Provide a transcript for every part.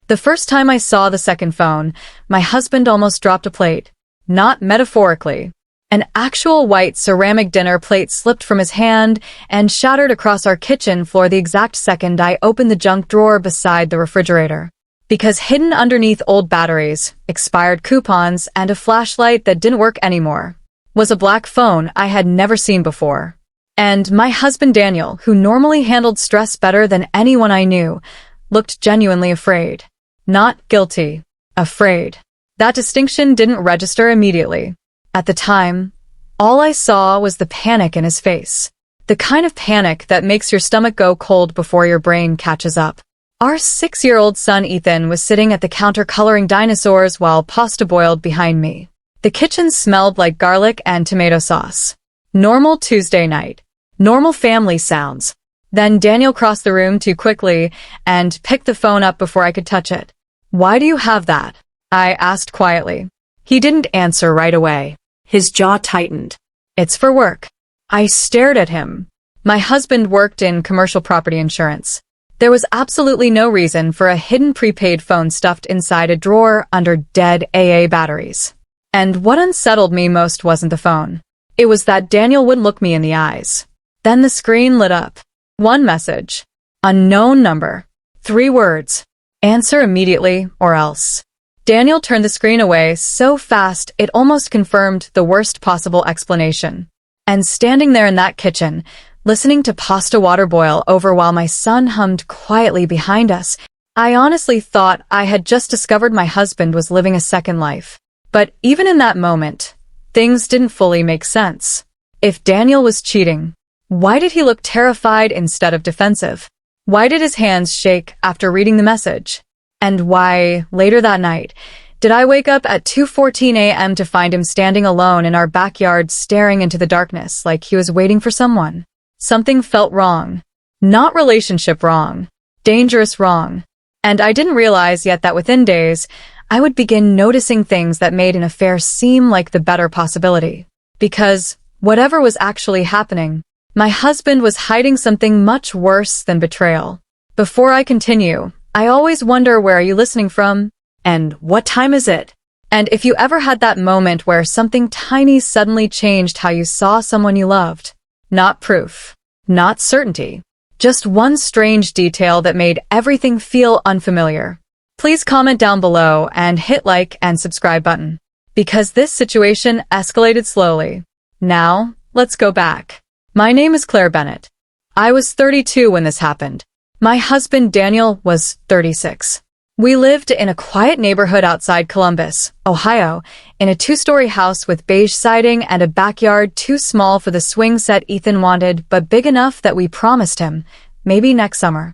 The first time I saw the second phone, my husband almost dropped a plate. Not metaphorically. An actual white ceramic dinner plate slipped from his hand and shattered across our kitchen floor the exact second I opened the junk drawer beside the refrigerator. Because hidden underneath old batteries, expired coupons, and a flashlight that didn't work anymore, was a black phone I had never seen before. And my husband Daniel, who normally handled stress better than anyone I knew, looked genuinely afraid. Not guilty. Afraid. That distinction didn't register immediately. At the time, all I saw was the panic in his face. The kind of panic that makes your stomach go cold before your brain catches up. Our 6-year-old son Ethan was sitting at the counter coloring dinosaurs while pasta boiled behind me. The kitchen smelled like garlic and tomato sauce. Normal Tuesday night. Normal family sounds. Then Daniel crossed the room too quickly and picked the phone up before I could touch it. "Why do you have that?" I asked quietly. He didn't answer right away. His jaw tightened. "It's for work." I stared at him. My husband worked in commercial property insurance. There was absolutely no reason for a hidden prepaid phone stuffed inside a drawer under dead AA batteries. And what unsettled me most wasn't the phone. It was that Daniel wouldn't look me in the eyes. Then the screen lit up. One message. Unknown number. 3 words. Answer immediately or else. Daniel turned the screen away so fast it almost confirmed the worst possible explanation. And standing there in that kitchen, listening to pasta water boil over while my son hummed quietly behind us, I honestly thought I had just discovered my husband was living a second life. But even in that moment, things didn't fully make sense. If Daniel was cheating, why did he look terrified instead of defensive? Why did his hands shake after reading the message? And why, later that night, did I wake up at 2:14 a.m. to find him standing alone in our backyard staring into the darkness like he was waiting for someone? Something felt wrong. Not relationship wrong. Dangerous wrong. And I didn't realize yet that within days, I would begin noticing things that made an affair seem like the better possibility. Because, whatever was actually happening, my husband was hiding something much worse than betrayal. Before I continue, I always wonder, where are you listening from? And what time is it? And if you ever had that moment where something tiny suddenly changed how you saw someone you loved. Not proof. Not certainty. Just one strange detail that made everything feel unfamiliar. Please comment down below and hit like and subscribe button. Because this situation escalated slowly. Now, let's go back. My name is Claire Bennett. I was 32 when this happened. My husband Daniel was 36. We lived in a quiet neighborhood outside Columbus, Ohio, in a 2-story house with beige siding and a backyard too small for the swing set Ethan wanted, but big enough that we promised him, maybe next summer.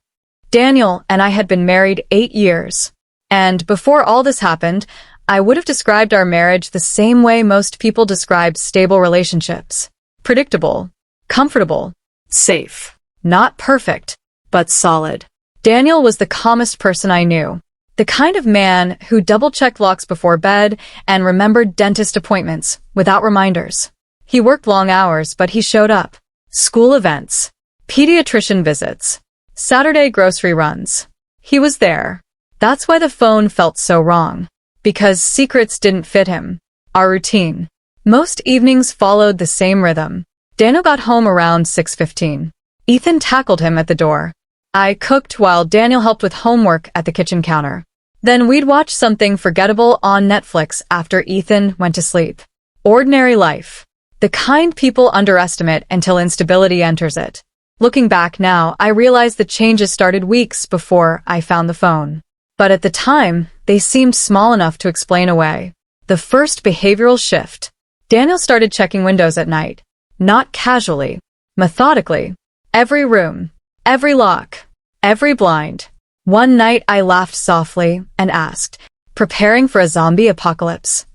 Daniel and I had been married 8 years. And before all this happened, I would have described our marriage the same way most people describe stable relationships. Predictable. Comfortable. Safe. Not perfect, but solid. Daniel was the calmest person I knew. The kind of man who double-checked locks before bed and remembered dentist appointments without reminders. He worked long hours, but he showed up. School events. Pediatrician visits. Saturday grocery runs. He was there. That's why the phone felt so wrong. Because secrets didn't fit him. Our routine. Most evenings followed the same rhythm. Daniel got home around 6:15. Ethan tackled him at the door. I cooked while Daniel helped with homework at the kitchen counter. Then we'd watch something forgettable on Netflix after Ethan went to sleep. Ordinary life. The kind people underestimate until instability enters it. Looking back now, I realize the changes started weeks before I found the phone. But at the time, they seemed small enough to explain away. The first behavioral shift. Daniel started checking windows at night. Not casually. Methodically. Every room. Every lock. Every blind. One night I laughed softly and asked, "Preparing for a zombie apocalypse?"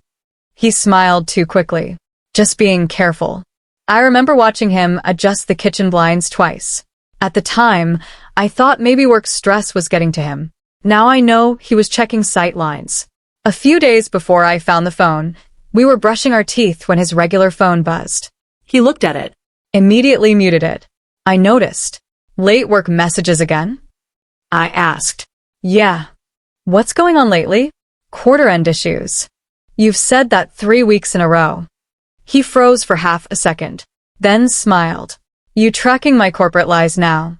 He smiled too quickly. "Just being careful." I remember watching him adjust the kitchen blinds twice. At the time, I thought maybe work stress was getting to him. Now I know he was checking sight lines. A few days before I found the phone, we were brushing our teeth when his regular phone buzzed. He looked at it. Immediately muted it. I noticed. "Late work messages again?" I asked. "Yeah." What's going on lately? Quarter-end issues. You've said that 3 weeks in a row. He froze for half a second, then smiled. You tracking my corporate lies now?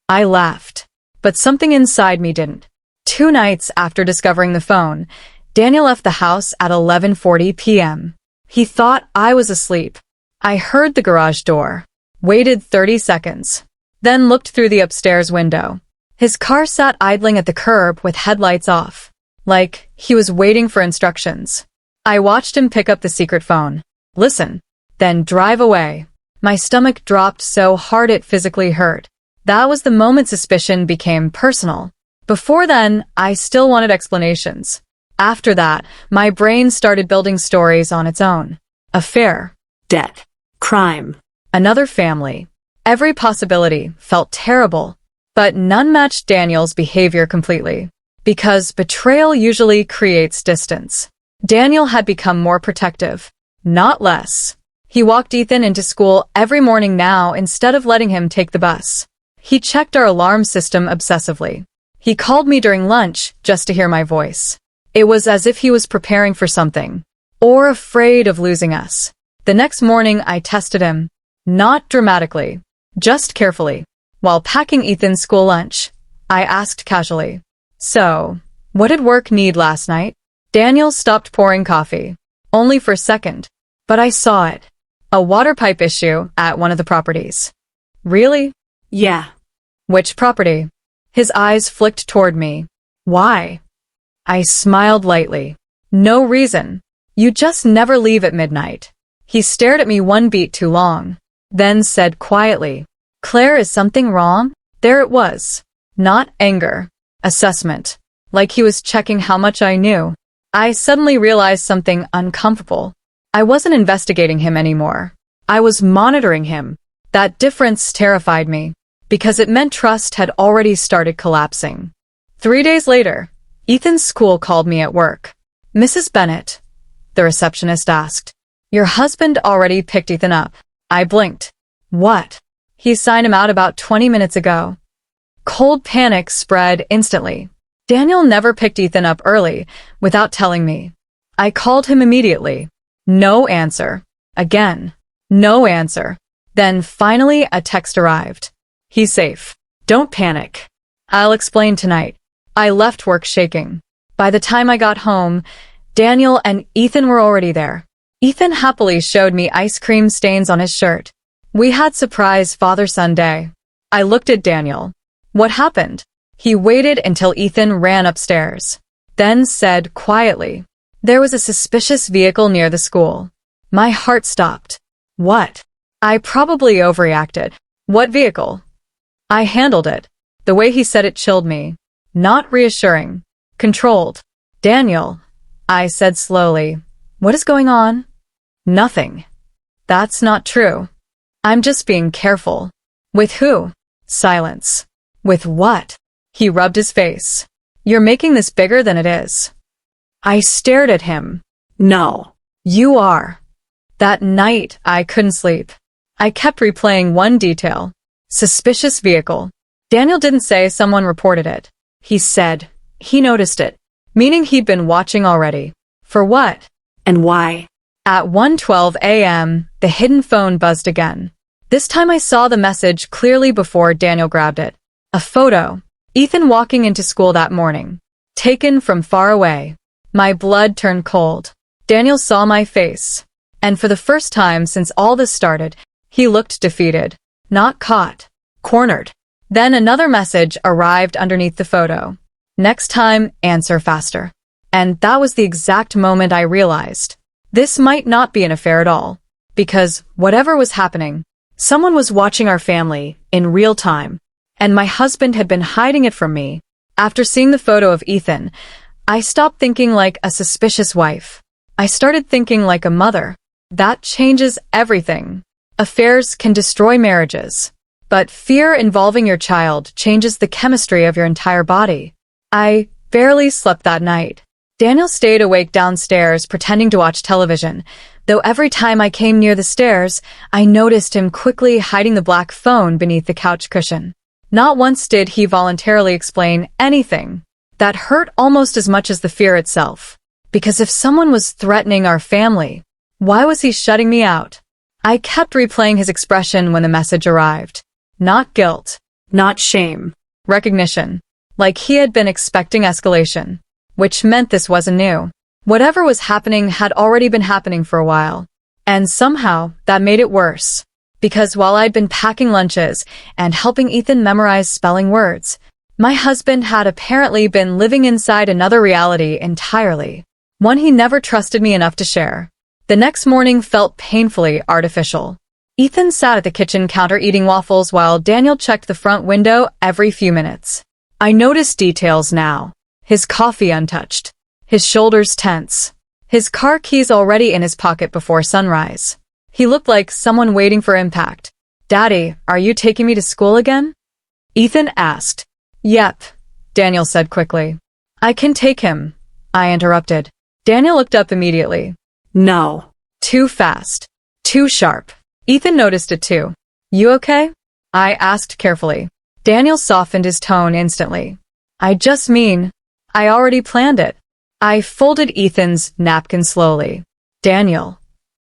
I laughed, but something inside me didn't. 2 nights after discovering the phone, Daniel left the house at 11:40 p.m. He thought I was asleep. I heard the garage door, waited 30 seconds, then looked through the upstairs window. His car sat idling at the curb with headlights off, like he was waiting for instructions. I watched him pick up the secret phone, listen, then drive away. My stomach dropped so hard it physically hurt. That was the moment suspicion became personal. Before then, I still wanted explanations. After that, my brain started building stories on its own. Affair. Debt. Crime. Another family. Every possibility felt terrible, but none matched Daniel's behavior completely. Because betrayal usually creates distance. Daniel had become more protective, not less. He walked Ethan into school every morning now instead of letting him take the bus. He checked our alarm system obsessively. He called me during lunch just to hear my voice. It was as if he was preparing for something, or afraid of losing us. The next morning I tested him, not dramatically, just carefully. While packing Ethan's school lunch, I asked casually, "So, what did work need last night?" Daniel stopped pouring coffee, only for a second, but I saw it. A water pipe issue at one of the properties. Really? Yeah. Which property? His eyes flicked toward me. Why? I smiled lightly. No reason. You just never leave at midnight. He stared at me one beat too long, then said quietly, "Claire, is something wrong?" There it was. Not anger. Assessment. Like he was checking how much I knew. I suddenly realized something uncomfortable. I wasn't investigating him anymore. I was monitoring him. That difference terrified me, because it meant trust had already started collapsing. 3 days later, Ethan's school called me at work. "Mrs. Bennett," the receptionist asked, "your husband already picked Ethan up." I blinked. What? He signed him out about 20 minutes ago. Cold panic spread instantly. Daniel never picked Ethan up early without telling me. I called him immediately. No answer. Again. No answer. Then finally a text arrived. "He's safe. Don't panic. I'll explain tonight." I left work shaking. By the time I got home, Daniel and Ethan were already there. Ethan happily showed me ice cream stains on his shirt. We had surprise father-son day. I looked at Daniel. What happened? He waited until Ethan ran upstairs, then said quietly, "There was a suspicious vehicle near the school." My heart stopped. What? I probably overreacted. What vehicle? I handled it. The way he said it chilled me. Not reassuring. Controlled. "Daniel," I said slowly, "what is going on?" "Nothing." "That's not true. I'm just being careful." "With who?" Silence. "With what?" He rubbed his face. "You're making this bigger than it is." I stared at him. No. "You are." That night, I couldn't sleep. I kept replaying one detail. Suspicious vehicle. Daniel didn't say someone reported it. He said he noticed it, meaning he'd been watching already. For what? And why? At 1:12 a.m., the hidden phone buzzed again. This time I saw the message clearly before Daniel grabbed it. A photo. Ethan walking into school that morning. Taken from far away. My blood turned cold. Daniel saw my face. And for the first time since all this started, he looked defeated. Not caught. Cornered. Then another message arrived underneath the photo. "Next time, answer faster." And that was the exact moment I realized. This might not be an affair at all. Because whatever was happening, someone was watching our family in real time. And my husband had been hiding it from me. After seeing the photo of Ethan, I stopped thinking like a suspicious wife. I started thinking like a mother. That changes everything. Affairs can destroy marriages. But fear involving your child changes the chemistry of your entire body. I barely slept that night. Daniel stayed awake downstairs pretending to watch television, though every time I came near the stairs, I noticed him quickly hiding the black phone beneath the couch cushion. Not once did he voluntarily explain anything. That hurt almost as much as the fear itself. Because if someone was threatening our family, why was he shutting me out? I kept replaying his expression when the message arrived. Not guilt. Not shame. Recognition. Like he had been expecting escalation. Which meant this wasn't new. Whatever was happening had already been happening for a while. And somehow, that made it worse. Because while I'd been packing lunches and helping Ethan memorize spelling words, my husband had apparently been living inside another reality entirely. One he never trusted me enough to share. The next morning felt painfully artificial. Ethan sat at the kitchen counter eating waffles while Daniel checked the front window every few minutes. I noticed details now. His coffee untouched. His shoulders tense. His car keys already in his pocket before sunrise. He looked like someone waiting for impact. "Daddy, are you taking me to school again?" Ethan asked. "Yep," Daniel said quickly. "I can take him," I interrupted. Daniel looked up immediately. No. Too fast. Too sharp. Ethan noticed it too. "You okay?" I asked carefully. Daniel softened his tone instantly. "I just mean, I already planned it." I folded Ethan's napkin slowly. "Daniel."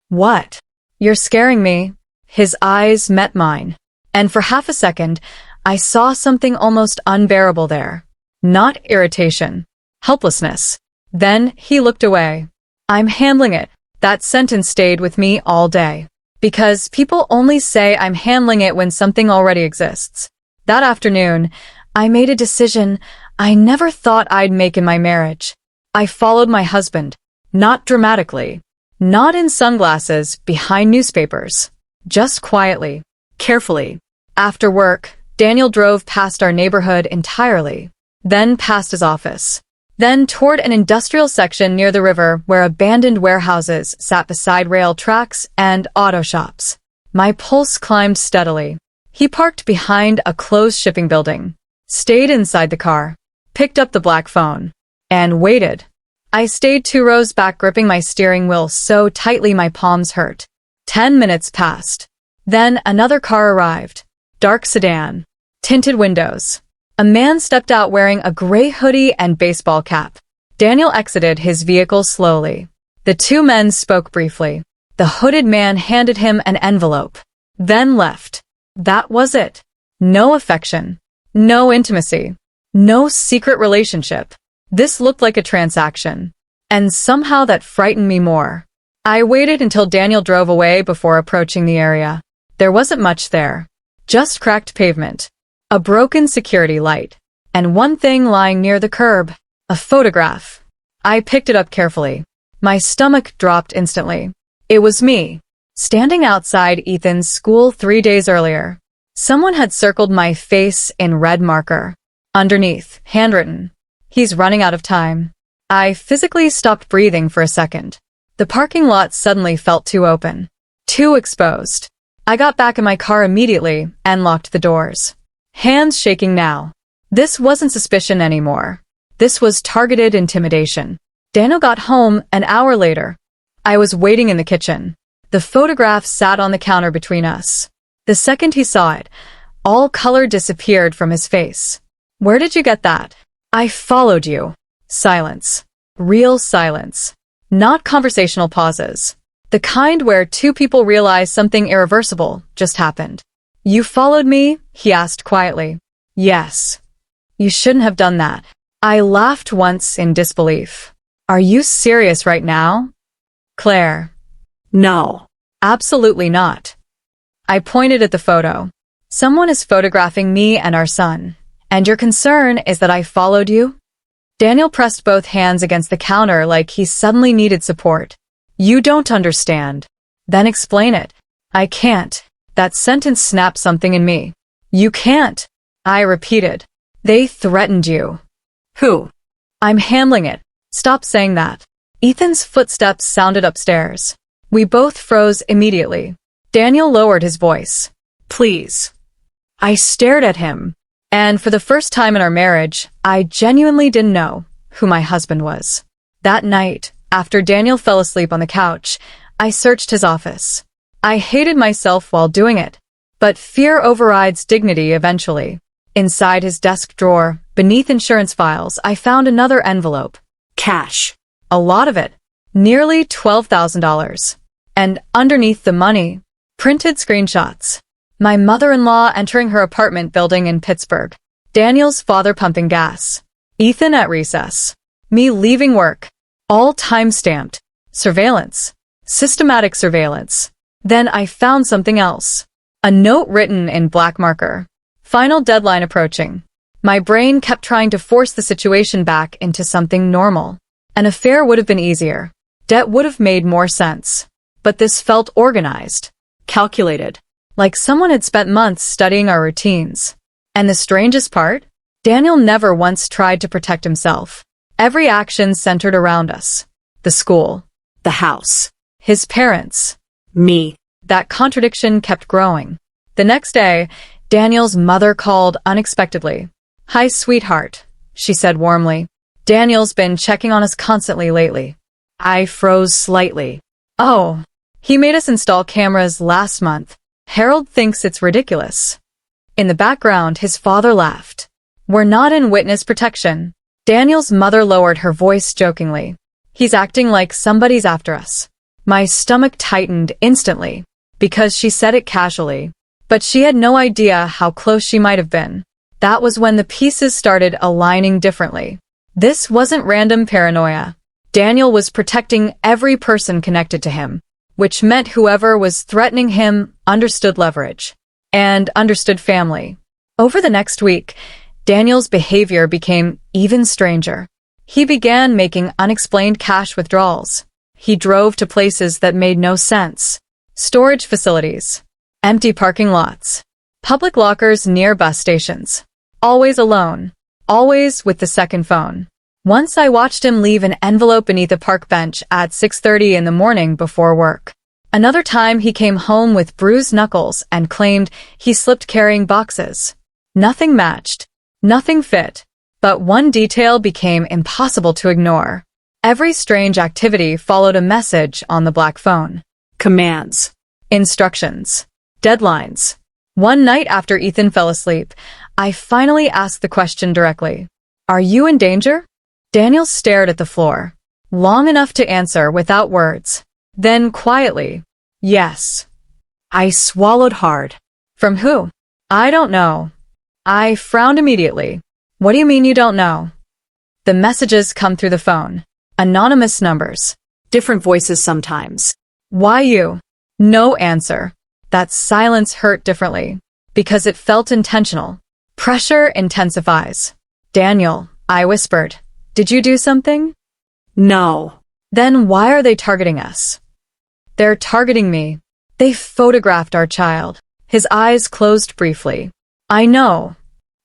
"What?" "You're scaring me." His eyes met mine. And for half a second, I saw something almost unbearable there. Not irritation. Helplessness. Then he looked away. "I'm handling it." That sentence stayed with me all day. Because people only say I'm handling it when something already exists. That afternoon, I made a decision I never thought I'd make in my marriage. I followed my husband. Not dramatically. Not in sunglasses behind newspapers. Just quietly. Carefully. After work, Daniel drove past our neighborhood entirely. Then past his office. Then toward an industrial section near the river where abandoned warehouses sat beside rail tracks and auto shops. My pulse climbed steadily. He parked behind a closed shipping building, stayed inside the car, picked up the black phone, and waited. I stayed 2 rows back gripping my steering wheel so tightly my palms hurt. 10 minutes passed. Then another car arrived. Dark sedan. Tinted windows. A man stepped out wearing a gray hoodie and baseball cap. Daniel exited his vehicle slowly. The 2 men spoke briefly. The hooded man handed him an envelope. Then left. That was it. No affection. No intimacy. No secret relationship. This looked like a transaction. And somehow that frightened me more. I waited until Daniel drove away before approaching the area. There wasn't much there. Just cracked pavement. A broken security light. And one thing lying near the curb. A photograph. I picked it up carefully. My stomach dropped instantly. It was me. Standing outside Ethan's school 3 days earlier. Someone had circled my face in red marker. Underneath, handwritten. "He's running out of time." I physically stopped breathing for a second. The parking lot suddenly felt too open. Too exposed. I got back in my car immediately and locked the doors. Hands shaking now. This wasn't suspicion anymore. This was targeted intimidation. Daniel got home an hour later. I was waiting in the kitchen. The photograph sat on the counter between us. The second he saw it, all color disappeared from his face. "Where did you get that?" "I followed you." Silence. Real silence. Not conversational pauses. The kind where 2 people realize something irreversible just happened. "You followed me?" he asked quietly. "Yes." "You shouldn't have done that." I laughed once in disbelief. "Are you serious right now?" "Claire." No. "Absolutely not." I pointed at the photo. "Someone is photographing me and our son. And your concern is that I followed you?" Daniel pressed both hands against the counter like he suddenly needed support. "You don't understand." "Then explain it." "I can't." That sentence snapped something in me. "You can't." I repeated. "They threatened you." Who? "I'm handling it." "Stop saying that." Ethan's footsteps sounded upstairs. We both froze immediately. Daniel lowered his voice. "Please." I stared at him. And for the first time in our marriage, I genuinely didn't know who my husband was. That night, after Daniel fell asleep on the couch, I searched his office. I hated myself while doing it. But fear overrides dignity eventually. Inside his desk drawer, Beneath insurance files, I found another envelope. Cash. A lot of it. Nearly $12,000. And underneath the money, printed screenshots. My mother-in-law entering her apartment building in Pittsburgh. Daniel's father pumping gas. Ethan at recess. Me leaving work. All time-stamped. Surveillance. Systematic surveillance. Then I found something else. A note written in black marker. Final deadline approaching. My brain kept trying to force the situation back into something normal. An affair would have been easier. Debt would have made more sense. But this felt organized. Calculated. Like someone had spent months studying our routines. And the strangest part? Daniel never once tried to protect himself. Every action centered around us. The school. The house. His parents. Me. That contradiction kept growing. The next day, Daniel's mother called unexpectedly. "Hi, sweetheart," she said warmly. "Daniel's been checking on us constantly lately." I froze slightly. "Oh, he made us install cameras last month. Harold thinks it's ridiculous." In the background, his father laughed. "We're not in witness protection." Daniel's mother lowered her voice jokingly. "He's acting like somebody's after us." My stomach tightened instantly, because she said it casually. But she had no idea how close she might have been. That was when the pieces started aligning differently. This wasn't random paranoia. Daniel was protecting every person connected to him, which meant whoever was threatening him understood leverage and understood family. Over the next week, Daniel's behavior became even stranger. He began making unexplained cash withdrawals. He drove to places that made no sense. Storage facilities. Empty parking lots. Public lockers near bus stations. Always alone. Always with the second phone. Once I watched him leave an envelope beneath a park bench at 6:30 in the morning before work. Another time he came home with bruised knuckles and claimed he slipped carrying boxes. Nothing matched. Nothing fit. But one detail became impossible to ignore. Every strange activity followed a message on the black phone. Commands. Instructions. Deadlines. One night after Ethan fell asleep, I finally asked the question directly. "Are you in danger?" Daniel stared at the floor, long enough to answer without words. Then quietly, "Yes." I swallowed hard. "From who?" "I don't know." I frowned immediately. "What do you mean you don't know?" "The messages come through the phone. Anonymous numbers. Different voices sometimes. Why you?" No answer. That silence hurt differently, because it felt intentional. Pressure intensifies. "Daniel," I whispered, "did you do something?" No. "Then why are they targeting us?" "They're targeting me. They photographed our child." His eyes closed briefly. "I know."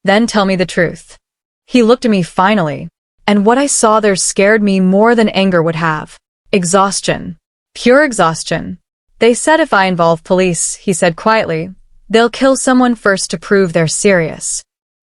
"Then tell me the truth." He looked at me finally, and what I saw there scared me more than anger would have. Exhaustion. Pure exhaustion. "They said if I involve police," he said quietly, "they'll kill someone first to prove they're serious."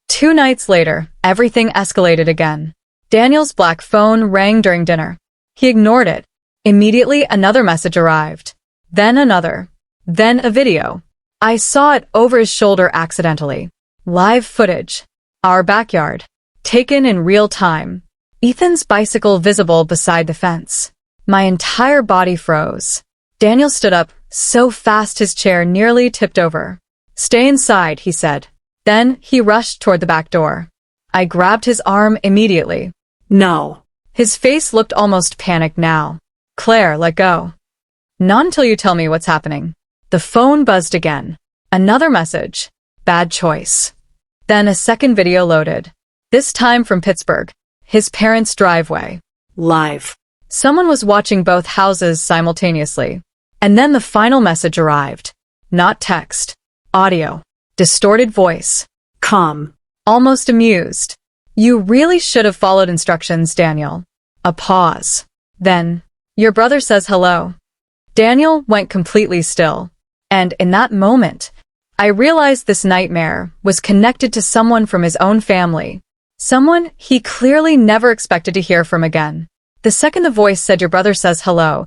2 nights later, everything escalated again. Daniel's black phone rang during dinner. He ignored it. Immediately, another message arrived. Then another. Then a video. I saw it over his shoulder accidentally. Live footage. Our backyard. Taken in real time. Ethan's bicycle visible beside the fence. My entire body froze. Daniel stood up, so fast his chair nearly tipped over. "Stay inside," he said. Then he rushed toward the back door. I grabbed his arm immediately. No. His face looked almost panicked now. "Claire, let go." "Not until you tell me what's happening." The phone buzzed again. Another message. Bad choice. Then a second video loaded. This time from Pittsburgh. His parents' driveway. Live. Someone was watching both houses simultaneously. And then the final message arrived. Not text. Audio. Distorted voice. Calm. Almost amused. "You really should have followed instructions, Daniel." A pause. Then, "Your brother says hello." Daniel went completely still. And in that moment, I realized this nightmare was connected to someone from his own family. Someone he clearly never expected to hear from again. The second the voice said, "Your brother says hello,"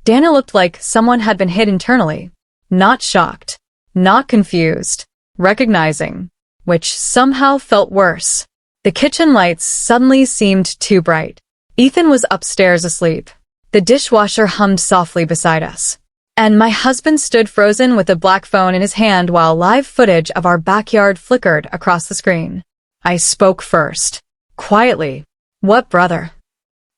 Daniel looked like someone had been hit internally. Not shocked. Not confused. Recognizing. Which somehow felt worse. The kitchen lights suddenly seemed too bright. Ethan was upstairs asleep. The dishwasher hummed softly beside us. And my husband stood frozen with a black phone in his hand while live footage of our backyard flickered across the screen. I spoke first. Quietly. What brother?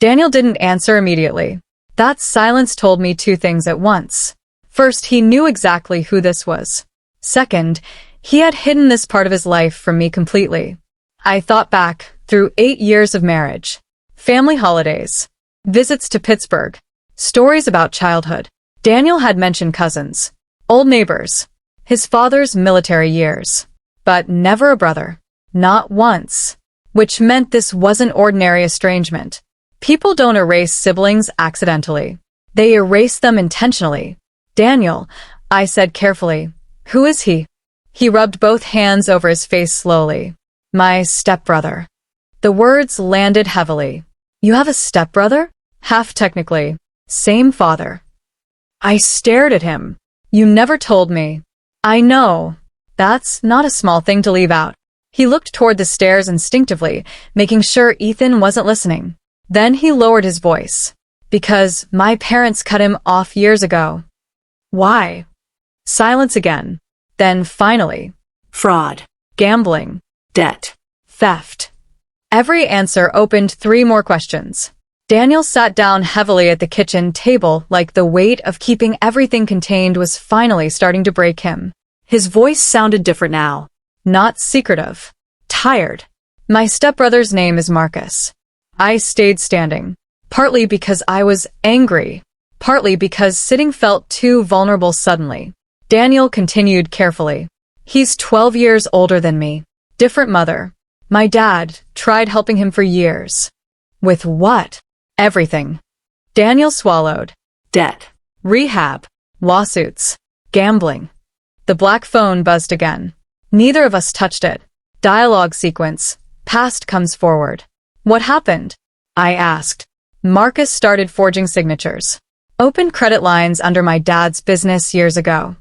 Daniel didn't answer immediately. That silence told me two things at once. First, he knew exactly who this was. Second, he had hidden this part of his life from me completely. I thought back through 8 years of marriage, family holidays, visits to Pittsburgh, stories about childhood. Daniel had mentioned cousins, old neighbors, his father's military years, but never a brother. Not once. Which meant this wasn't ordinary estrangement. People don't erase siblings accidentally. They erase them intentionally. Daniel, I said carefully. Who is he? He rubbed both hands over his face slowly. My stepbrother. The words landed heavily. You have a stepbrother? Half technically. Same father. I stared at him. You never told me. I know. That's not a small thing to leave out. He looked toward the stairs instinctively, making sure Ethan wasn't listening. Then he lowered his voice. Because my parents cut him off years ago. Why? Silence again. Then finally. Fraud. Gambling. Debt. Theft. Every answer opened 3 more questions. Daniel sat down heavily at the kitchen table like the weight of keeping everything contained was finally starting to break him. His voice sounded different now. Not secretive. Tired. My stepbrother's name is Marcus. I stayed standing. Partly because I was angry. Partly because sitting felt too vulnerable suddenly. Daniel continued carefully. He's 12 years older than me. Different mother. My dad tried helping him for years. With what? Everything. Daniel swallowed. Debt. Rehab. Lawsuits. Gambling. The black phone buzzed again. Neither of us touched it. Dialogue sequence. Past comes forward. What happened? I asked. Marcus started forging signatures. Opened credit lines under my dad's business years ago.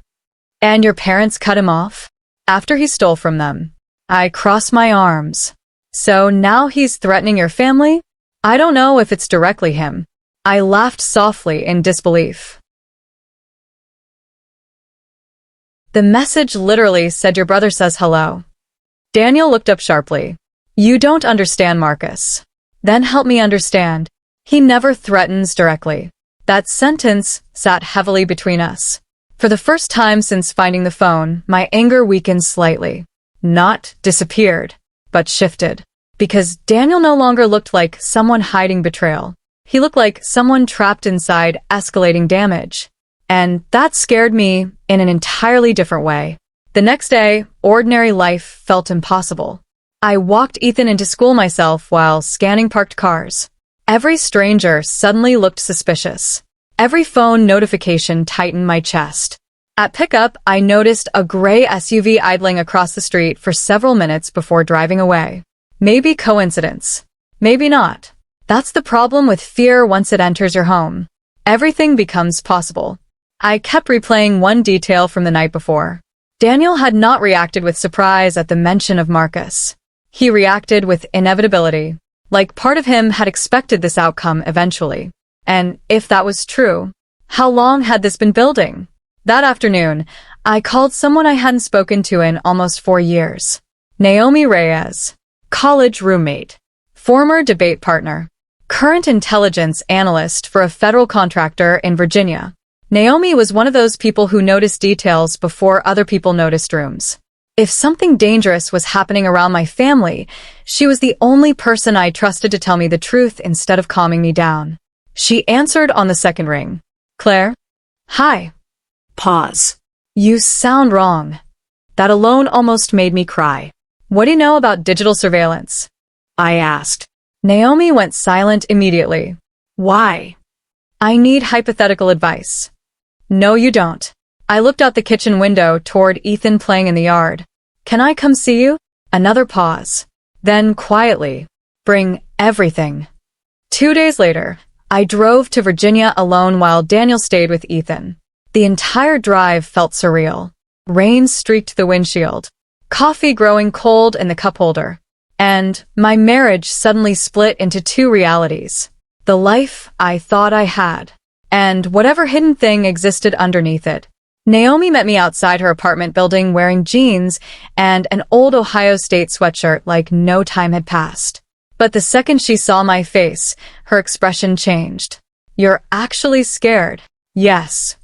And your parents cut him off? After he stole from them. I crossed my arms. So now he's threatening your family? I don't know if it's directly him. I laughed softly in disbelief. The message literally said your brother says hello. Daniel looked up sharply. You don't understand, Marcus. Then help me understand. He never threatens directly. That sentence sat heavily between us. For the first time since finding the phone, my anger weakened slightly. Not disappeared, but shifted. Because Daniel no longer looked like someone hiding betrayal. He looked like someone trapped inside escalating damage. And that scared me in an entirely different way. The next day, ordinary life felt impossible. I walked Ethan into school myself while scanning parked cars. Every stranger suddenly looked suspicious. Every phone notification tightened my chest. At pickup, I noticed a gray SUV idling across the street for several minutes before driving away. Maybe coincidence. Maybe not. That's the problem with fear once it enters your home. Everything becomes possible. I kept replaying one detail from the night before. Daniel had not reacted with surprise at the mention of Marcus. He reacted with inevitability, like part of him had expected this outcome eventually. And if that was true, how long had this been building? That afternoon, I called someone I hadn't spoken to in almost 4 years. Naomi Reyes, college roommate, former debate partner, current intelligence analyst for a federal contractor in Virginia. Naomi was one of those people who noticed details before other people noticed rooms. If something dangerous was happening around my family, she was the only person I trusted to tell me the truth instead of calming me down. She answered on the second ring. Claire? Hi. Pause. You sound wrong. That alone almost made me cry. What do you know about digital surveillance? I asked. Naomi went silent immediately. Why? I need hypothetical advice. No, you don't. I looked out the kitchen window toward Ethan playing in the yard. Can I come see you? Another pause. Then quietly. Bring everything. 2 days later, I drove to Virginia alone while Daniel stayed with Ethan. The entire drive felt surreal. Rain streaked the windshield. Coffee growing cold in the cup holder. and my marriage suddenly split into two realities. The life I thought I had, and whatever hidden thing existed underneath it. Naomi met me outside her apartment building wearing jeans and an old Ohio State sweatshirt like no time had passed. But the second she saw my face, her expression changed. "You're actually scared." "Yes."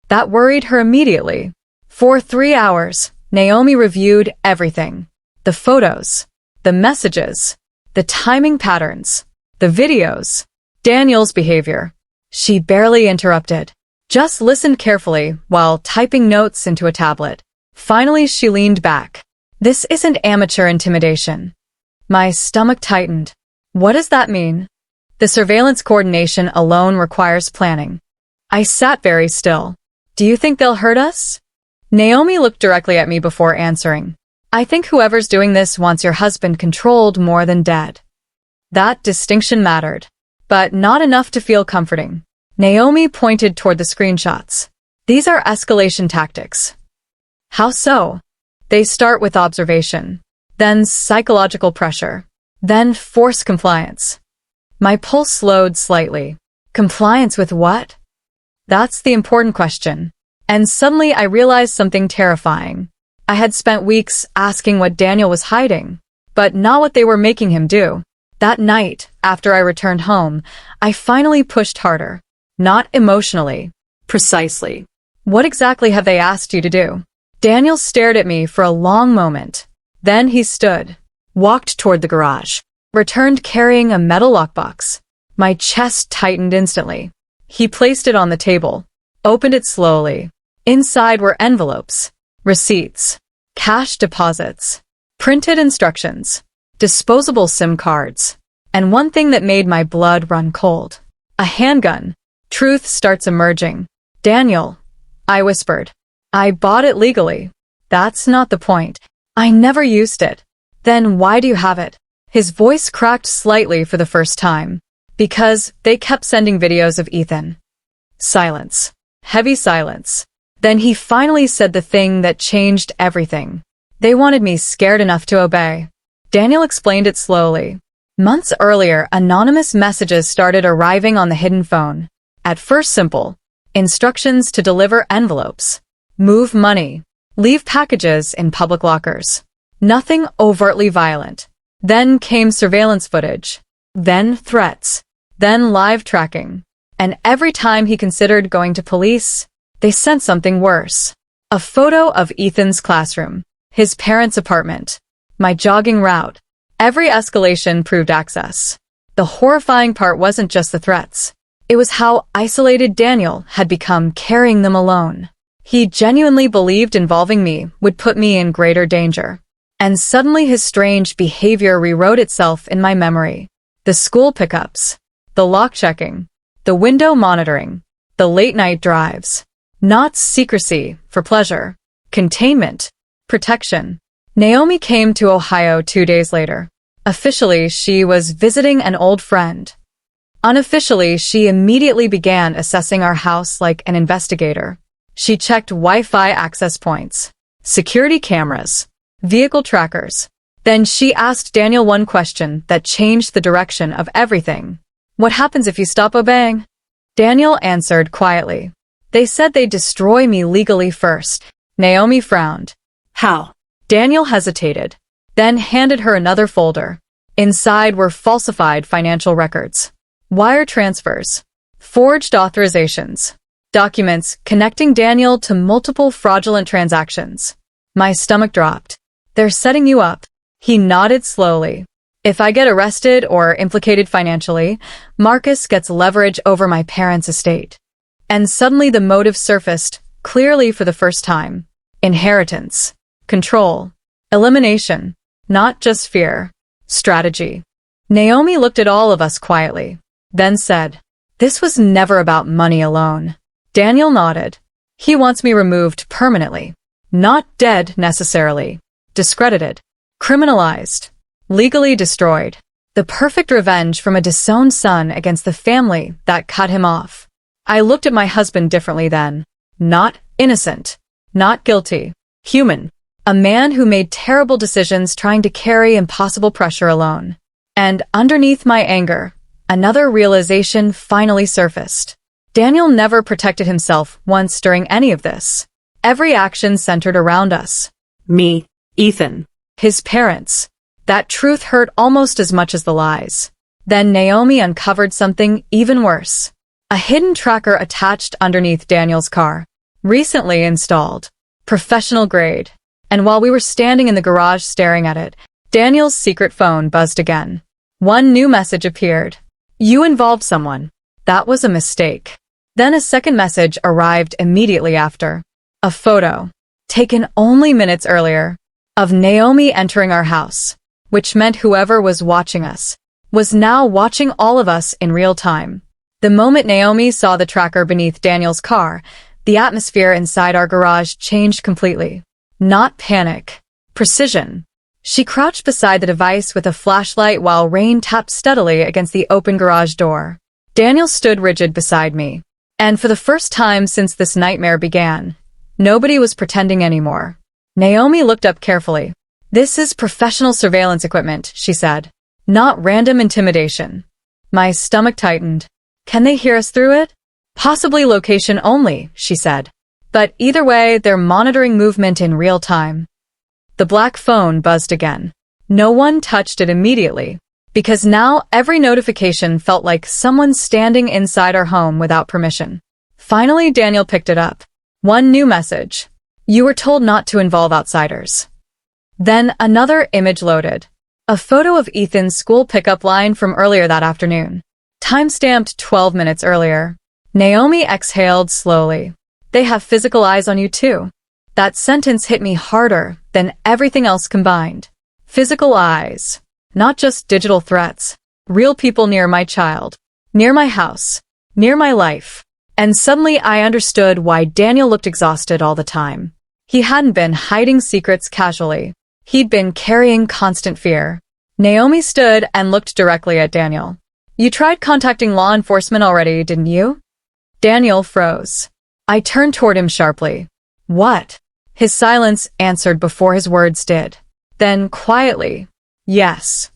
That worried her immediately. For 3 hours, Naomi reviewed everything. The photos, the messages, the timing patterns, the videos, Daniel's behavior. She barely interrupted. Just listened carefully while typing notes into a tablet. Finally, she leaned back. "This isn't amateur intimidation." My stomach tightened. "What does that mean?" "The surveillance coordination alone requires planning." I sat very still. "Do you think they'll hurt us?" Naomi looked directly at me before answering. "I think whoever's doing this wants your husband controlled more than dead." That distinction mattered, but not enough to feel comforting. Naomi pointed toward the screenshots. "These are escalation tactics." "How so?" "They start with observation, then psychological pressure, then forced compliance." My pulse slowed slightly. Compliance with what? That's the important question. And suddenly I realized something terrifying. I had spent weeks asking what Daniel was hiding, but not what they were making him do. That night, after I returned home, I finally pushed harder. Not emotionally. Precisely. "What exactly have they asked you to do?" Daniel stared at me for a long moment. Then he stood, walked toward the garage, returned carrying a metal lockbox. My chest tightened instantly. He placed it on the table, opened it slowly. Inside were envelopes, receipts, cash deposits, printed instructions, disposable SIM cards, and one thing that made my blood run cold. A handgun. Truth starts emerging. "Daniel," I whispered. "I bought it legally." "That's not the point. I never used it." "Then why do you have it?" His voice cracked slightly for the first time. "Because they kept sending videos of Ethan." Silence. Heavy silence. Then he finally said the thing that changed everything. "They wanted me scared enough to obey." Daniel explained it slowly. Months earlier, anonymous messages started arriving on the hidden phone. At first simple. Instructions to deliver envelopes. Move money. Leave packages in public lockers. Nothing overtly violent. Then came surveillance footage. Then threats. Then live tracking. And every time he considered going to police, they sent something worse. A photo of Ethan's classroom. His parents' apartment. My jogging route. Every escalation proved access. The horrifying part wasn't just the threats. It was how isolated Daniel had become carrying them alone. He genuinely believed involving me would put me in greater danger. And suddenly his strange behavior rewrote itself in my memory. The school pickups, the lock checking, the window monitoring, the late-night drives. Not secrecy for pleasure. Containment. Protection. Naomi came to Ohio 2 days later. Officially, she was visiting an old friend. Unofficially, she immediately began assessing our house like an investigator. She checked Wi-Fi access points, security cameras, vehicle trackers. Then she asked Daniel one question that changed the direction of everything. "What happens if you stop obeying?" Daniel answered quietly. "They said they'd destroy me legally first." Naomi frowned. How? Daniel hesitated, then handed her another folder. Inside were falsified financial records, wire transfers, forged authorizations, documents connecting Daniel to multiple fraudulent transactions. My stomach dropped. "They're setting you up." He nodded slowly. "If I get arrested or implicated financially, Marcus gets leverage over my parents' estate." And suddenly the motive surfaced, clearly for the first time. Inheritance. Control. Elimination. Not just fear. Strategy. Naomi looked at all of us quietly, then said, "This was never about money alone." Daniel nodded. "He wants me removed permanently. Not dead necessarily. Discredited. Criminalized. Legally destroyed. The perfect revenge from a disowned son against the family that cut him off." I looked at my husband differently then. Not innocent. Not guilty. Human. A man who made terrible decisions trying to carry impossible pressure alone. And underneath my anger, another realization finally surfaced. Daniel never protected himself once during any of this. Every action centered around us. Me, Ethan. His parents. That truth hurt almost as much as the lies. Then Naomi uncovered something even worse. A hidden tracker attached underneath Daniel's car. Recently installed. Professional grade. And while we were standing in the garage staring at it, Daniel's secret phone buzzed again. One new message appeared. You involved someone. That was a mistake. Then a second message arrived immediately after. A photo, taken only minutes earlier, of Naomi entering our house, which meant whoever was watching us was now watching all of us in real time. The moment Naomi saw the tracker beneath Daniel's car, the atmosphere inside our garage changed completely. Not panic. Precision. She crouched beside the device with a flashlight while rain tapped steadily against the open garage door. Daniel stood rigid beside me. And for the first time since this nightmare began, nobody was pretending anymore. Naomi looked up carefully. This is professional surveillance equipment, she said. Not random intimidation. My stomach tightened. Can they hear us through it? Possibly location only, she said. But either way, they're monitoring movement in real time. The black phone buzzed again. No one touched it immediately, because now every notification felt like someone standing inside our home without permission. Finally, Daniel picked it up. One new message. You were told not to involve outsiders. Then another image loaded. A photo of Ethan's school pickup line from earlier that afternoon. Time-stamped 12 minutes earlier. Naomi exhaled slowly. They have physical eyes on you too. That sentence hit me harder than everything else combined. Physical eyes. Not just digital threats. Real people near my child. Near my house. Near my life. And suddenly I understood why Daniel looked exhausted all the time. He hadn't been hiding secrets casually. He'd been carrying constant fear. Naomi stood and looked directly at Daniel. You tried contacting law enforcement already, didn't you? Daniel froze. I turned toward him sharply. What? His silence answered before his words did. Then quietly, yes.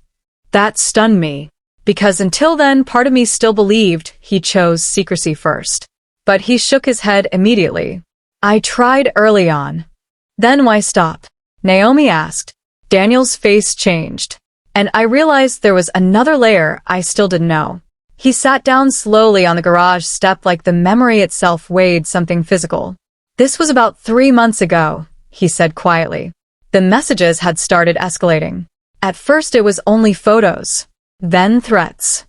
That stunned me, because until then part of me still believed he chose secrecy first. But he shook his head immediately. I tried early on. Then why stop? Naomi asked. Daniel's face changed, and I realized there was another layer I still didn't know. He sat down slowly on the garage step like the memory itself weighed something physical. This was about 3 months ago, he said quietly. The messages had started escalating. At first it was only photos, then threats.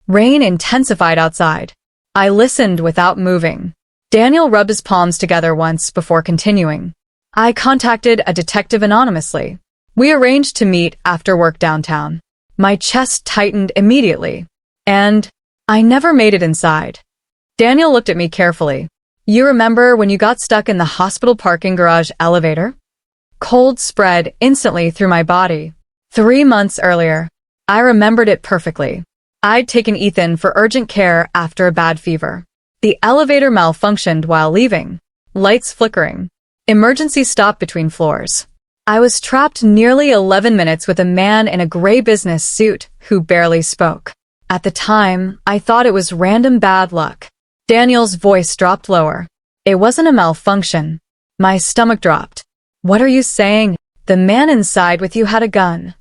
Rain intensified outside. I listened without moving. Daniel rubbed his palms together once before continuing. I contacted a detective anonymously. We arranged to meet after work downtown. My chest tightened immediately. And I never made it inside. Daniel looked at me carefully. You remember when you got stuck in the hospital parking garage elevator? Cold spread instantly through my body. 3 months earlier, I remembered it perfectly. I'd taken Ethan for urgent care after a bad fever. The elevator malfunctioned while leaving. Lights flickering. Emergency stop between floors. I was trapped nearly 11 minutes with a man in a gray business suit who barely spoke. At the time, I thought it was random bad luck. Daniel's voice dropped lower. It wasn't a malfunction. My stomach dropped. What are you saying? The man inside with you had a gun.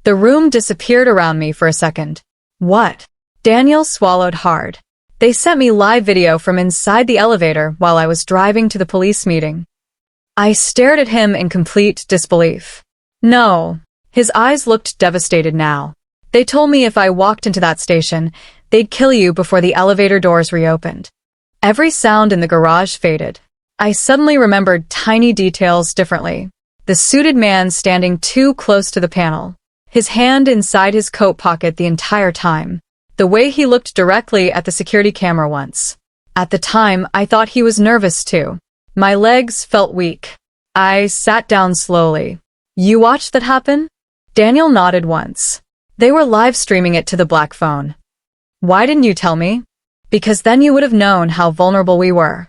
The room disappeared around me for a second. What? Daniel swallowed hard. They sent me live video from inside the elevator while I was driving to the police meeting. I stared at him in complete disbelief. No. His eyes looked devastated now. They told me if I walked into that station, they'd kill you before the elevator doors reopened. Every sound in the garage faded. I suddenly remembered tiny details differently. The suited man standing too close to the panel. His hand inside his coat pocket the entire time. The way he looked directly at the security camera once. At the time, I thought he was nervous too. My legs felt weak. I sat down slowly. You watched that happen? Daniel nodded once. They were live streaming it to the black phone. Why didn't you tell me? Because then you would have known how vulnerable we were.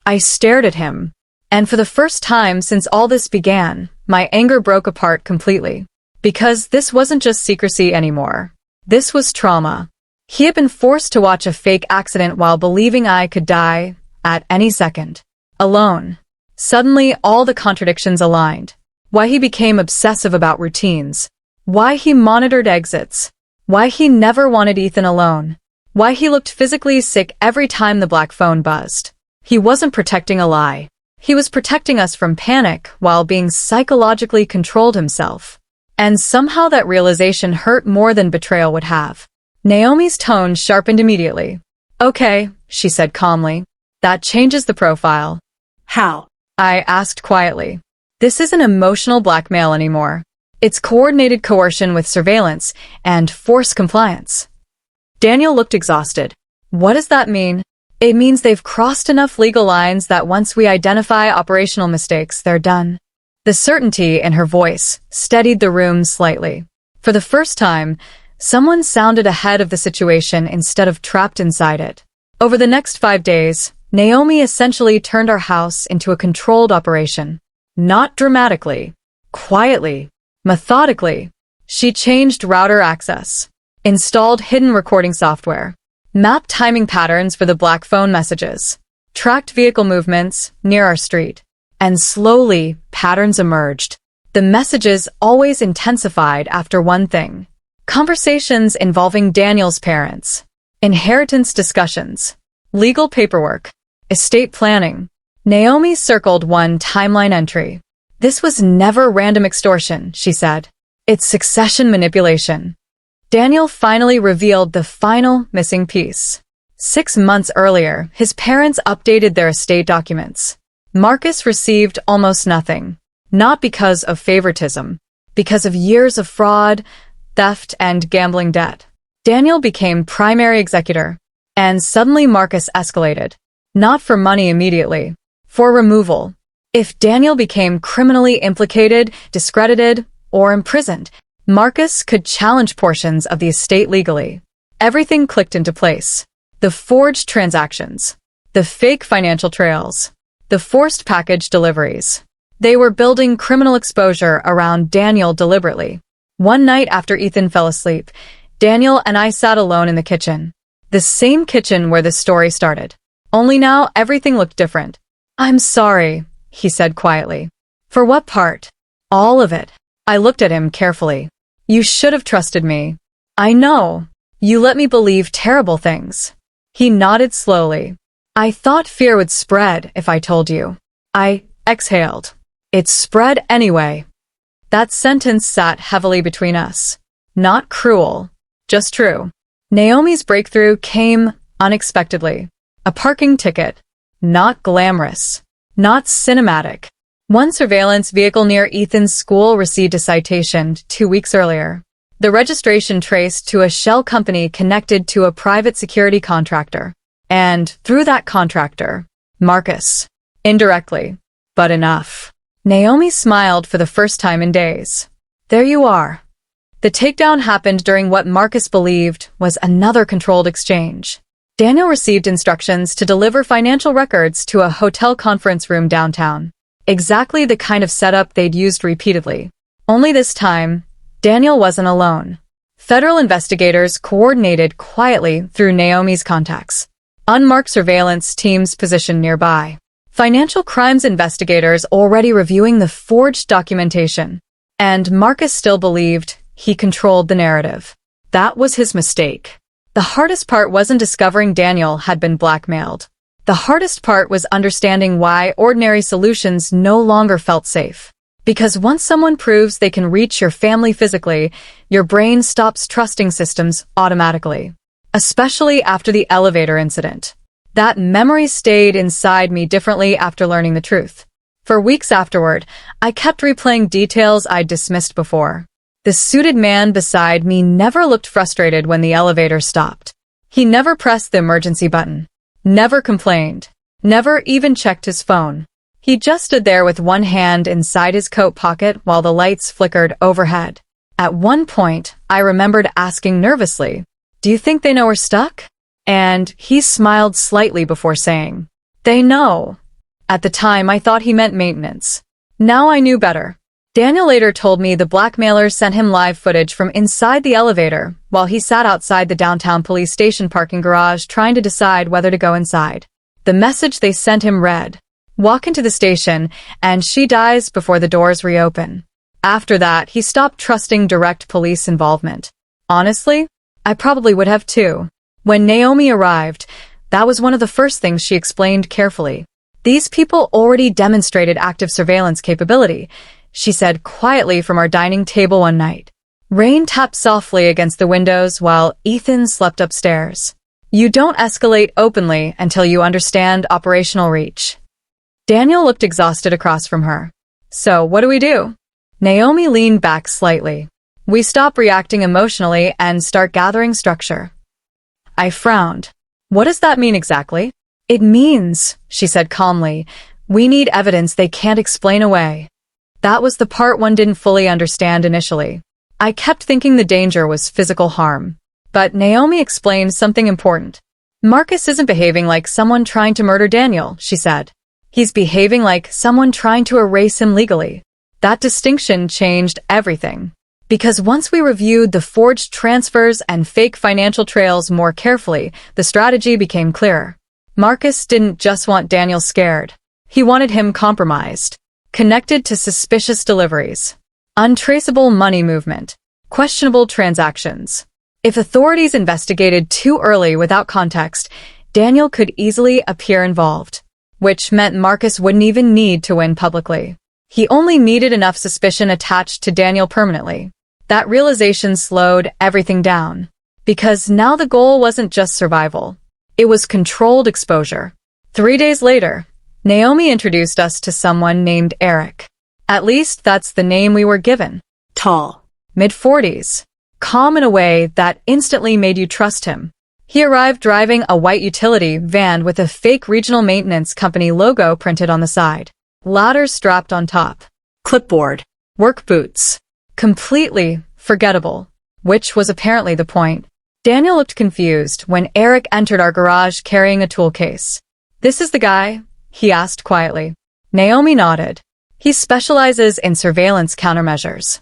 I stared at him, and for the first time since all this began, my anger broke apart completely. Because this wasn't just secrecy anymore. This was trauma. He had been forced to watch a fake accident while believing I could die at any second. Alone. Suddenly, all the contradictions aligned. Why he became obsessive about routines. Why he monitored exits. Why he never wanted Ethan alone. Why he looked physically sick every time the black phone buzzed. He wasn't protecting a lie. He was protecting us from panic while being psychologically controlled himself. And somehow that realization hurt more than betrayal would have. Naomi's tone sharpened immediately. Okay, she said calmly. That changes the profile. How? I asked quietly. This isn't emotional blackmail anymore. It's coordinated coercion with surveillance and forced compliance. Daniel looked exhausted. What does that mean? It means they've crossed enough legal lines that once we identify operational mistakes, they're done. The certainty in her voice steadied the room slightly. For the first time, someone sounded ahead of the situation instead of trapped inside it. Over the next 5 days, Naomi essentially turned our house into a controlled operation. Not dramatically, quietly, methodically. She changed router access, installed hidden recording software, mapped timing patterns for the black phone messages, tracked vehicle movements near our street, and slowly, patterns emerged. The messages always intensified after one thing. Conversations involving Daniel's parents, inheritance discussions, legal paperwork, estate planning. Naomi circled one timeline entry. This was never random extortion, she said. It's succession manipulation. Daniel finally revealed the final missing piece. 6 months earlier, his parents updated their estate documents. Marcus received almost nothing. Not because of favoritism, because of years of fraud, theft, and gambling debt. Daniel became primary executor, and suddenly Marcus escalated. Not for money immediately, for removal. If Daniel became criminally implicated, discredited, or imprisoned, Marcus could challenge portions of the estate legally. Everything clicked into place. The forged transactions, the fake financial trails, the forced package deliveries. They were building criminal exposure around Daniel deliberately. One night after Ethan fell asleep, Daniel and I sat alone in the kitchen. The same kitchen where the story started. Only now everything looked different. I'm sorry, he said quietly. For what part? All of it. I looked at him carefully. You should have trusted me. I know. You let me believe terrible things. He nodded slowly. I thought fear would spread if I told you. I exhaled. It spread anyway. That sentence sat heavily between us. Not cruel, just true. Naomi's breakthrough came unexpectedly. A parking ticket. Not glamorous. Not cinematic. One surveillance vehicle near Ethan's school received a citation 2 weeks earlier. The registration traced to a shell company connected to a private security contractor. And through that contractor, Marcus. Indirectly. But enough. Naomi smiled for the first time in days. There you are. The takedown happened during what Marcus believed was another controlled exchange. Daniel received instructions to deliver financial records to a hotel conference room downtown. Exactly the kind of setup they'd used repeatedly. Only this time, Daniel wasn't alone. Federal investigators coordinated quietly through Naomi's contacts. Unmarked surveillance teams positioned nearby. Financial crimes investigators already reviewing the forged documentation. And Marcus still believed he controlled the narrative. That was his mistake. The hardest part wasn't discovering Daniel had been blackmailed. The hardest part was understanding why ordinary solutions no longer felt safe. Because once someone proves they can reach your family physically, your brain stops trusting systems automatically. Especially after the elevator incident. That memory stayed inside me differently after learning the truth. For weeks afterward, I kept replaying details I'd dismissed before. The suited man beside me never looked frustrated when the elevator stopped. He never pressed the emergency button. Never complained. Never even checked his phone. He just stood there with one hand inside his coat pocket while the lights flickered overhead. At one point, I remembered asking nervously, "Do you think they know we're stuck?" And he smiled slightly before saying, "They know." At the time, I thought he meant maintenance. Now I knew better. Daniel later told me the blackmailers sent him live footage from inside the elevator while he sat outside the downtown police station parking garage trying to decide whether to go inside. The message they sent him read, "Walk into the station, and she dies before the doors reopen." After that, he stopped trusting direct police involvement. Honestly, I probably would have too. When Naomi arrived, that was one of the first things she explained carefully. "These people already demonstrated active surveillance capability," she said quietly from our dining table one night. Rain tapped softly against the windows while Ethan slept upstairs. "You don't escalate openly until you understand operational reach." Daniel looked exhausted across from her. "So, what do we do?" Naomi leaned back slightly. "We stop reacting emotionally and start gathering structure." I frowned. "What does that mean exactly?" "It means," she said calmly, "we need evidence they can't explain away." That was the part one didn't fully understand initially. I kept thinking the danger was physical harm. But Naomi explained something important. "Marcus isn't behaving like someone trying to murder Daniel," she said. "He's behaving like someone trying to erase him legally." That distinction changed everything. Because once we reviewed the forged transfers and fake financial trails more carefully, the strategy became clearer. Marcus didn't just want Daniel scared. He wanted him compromised, connected to suspicious deliveries, untraceable money movement, questionable transactions. If authorities investigated too early without context, Daniel could easily appear involved, which meant Marcus wouldn't even need to win publicly. He only needed enough suspicion attached to Daniel permanently. That realization slowed everything down, because now the goal wasn't just survival. It was controlled exposure. 3 days later, Naomi introduced us to someone named Eric. At least that's the name we were given. Tall. Mid-40s. Calm in a way that instantly made you trust him. He arrived driving a white utility van with a fake regional maintenance company logo printed on the side. Ladders strapped on top. Clipboard. Work boots. Completely forgettable. Which was apparently the point. Daniel looked confused when Eric entered our garage carrying a tool case. "This is the guy?" he asked quietly. Naomi nodded. "He specializes in surveillance countermeasures."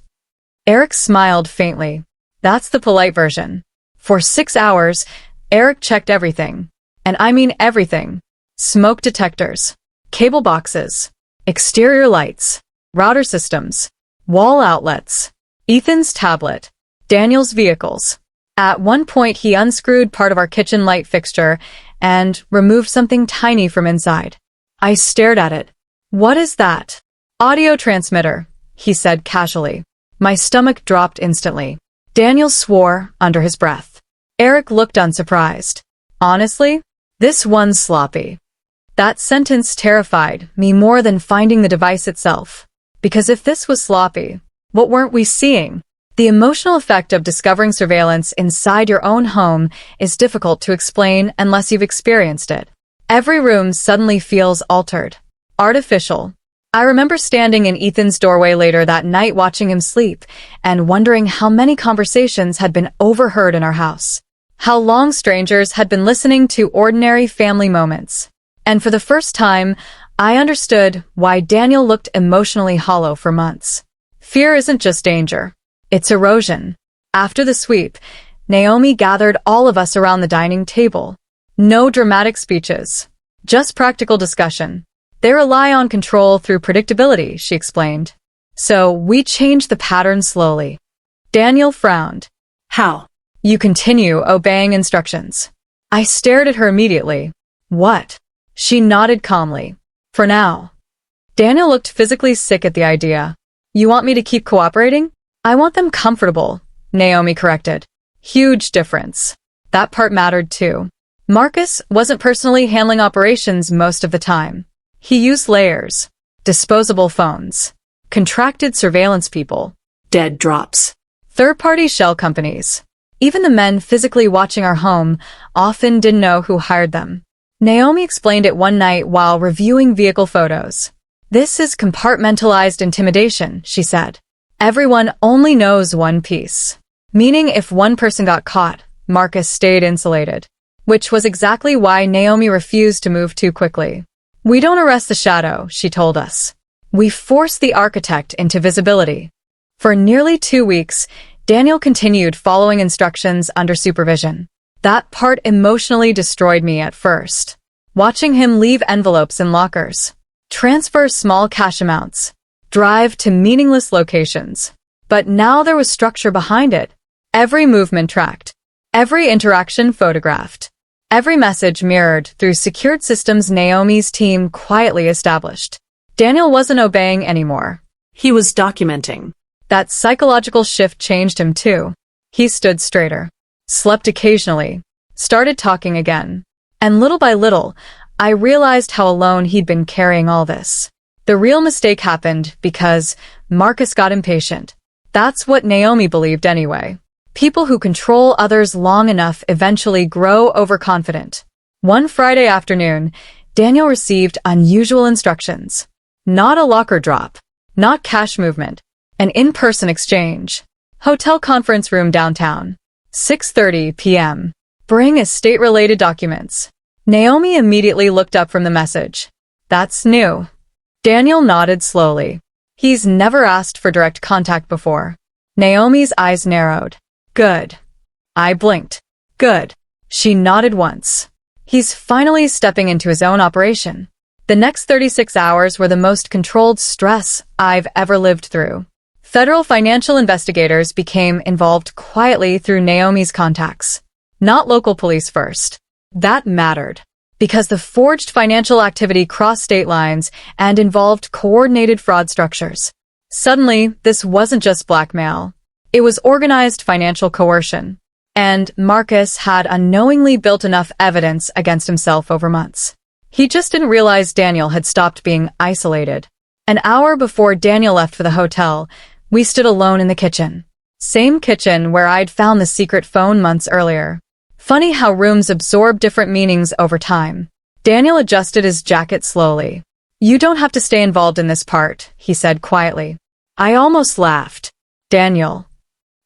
Eric smiled faintly. "That's the polite version." For 6 hours, Eric checked everything. And I mean everything. Smoke detectors, cable boxes, exterior lights, router systems, wall outlets, Ethan's tablet, Daniel's vehicles. At one point, he unscrewed part of our kitchen light fixture and removed something tiny from inside. I stared at it. "What is that?" "Audio transmitter," he said casually. My stomach dropped instantly. Daniel swore under his breath. Eric looked unsurprised. "Honestly, this one's sloppy." That sentence terrified me more than finding the device itself. Because if this was sloppy, what weren't we seeing? The emotional effect of discovering surveillance inside your own home is difficult to explain unless you've experienced it. Every room suddenly feels altered, artificial. I remember standing in Ethan's doorway later that night watching him sleep and wondering how many conversations had been overheard in our house. How long strangers had been listening to ordinary family moments. And for the first time, I understood why Daniel looked emotionally hollow for months. Fear isn't just danger. It's erosion. After the sweep, Naomi gathered all of us around the dining table. No dramatic speeches. Just practical discussion. They rely on control through predictability, she explained. So we changed the pattern slowly. Daniel frowned. How? You continue obeying instructions. I stared at her immediately. What? She nodded calmly. For now. Daniel looked physically sick at the idea. You want me to keep cooperating? I want them comfortable, Naomi corrected. Huge difference. That part mattered too. Marcus wasn't personally handling operations most of the time. He used layers, disposable phones, contracted surveillance people, dead drops, third-party shell companies. Even the men physically watching our home often didn't know who hired them. Naomi explained it one night while reviewing vehicle photos. This is compartmentalized intimidation, she said. Everyone only knows one piece. Meaning if one person got caught, Marcus stayed insulated. Which was exactly why Naomi refused to move too quickly. We don't arrest the shadow, she told us. We forced the architect into visibility. For nearly 2 weeks, Daniel continued following instructions under supervision. That part emotionally destroyed me at first. Watching him leave envelopes in lockers, transfer small cash amounts, drive to meaningless locations. But now there was structure behind it. Every movement tracked, every interaction photographed, every message mirrored through secured systems Naomi's team quietly established. Daniel wasn't obeying anymore. He was documenting. That psychological shift changed him too. He stood straighter, slept occasionally, started talking again. And little by little, I realized how alone he'd been carrying all this. The real mistake happened because Marcus got impatient. That's what Naomi believed anyway. People who control others long enough eventually grow overconfident. One Friday afternoon, Daniel received unusual instructions. Not a locker drop, not cash movement, an in-person exchange. Hotel conference room downtown. 6:30 p.m. Bring estate-related documents. Naomi immediately looked up from the message. That's new. Daniel nodded slowly. He's never asked for direct contact before. Naomi's eyes narrowed. Good. I blinked. Good. She nodded once. He's finally stepping into his own operation. The next 36 hours were the most controlled stress I've ever lived through. Federal financial investigators became involved quietly through Naomi's contacts. Not local police first. That mattered, because the forged financial activity crossed state lines and involved coordinated fraud structures. Suddenly, this wasn't just blackmail. It was organized financial coercion. And Marcus had unknowingly built enough evidence against himself over months. He just didn't realize Daniel had stopped being isolated. An hour before Daniel left for the hotel, we stood alone in the kitchen. Same kitchen where I'd found the secret phone months earlier. Funny how rooms absorb different meanings over time. Daniel adjusted his jacket slowly. You don't have to stay involved in this part, he said quietly. I almost laughed. Daniel.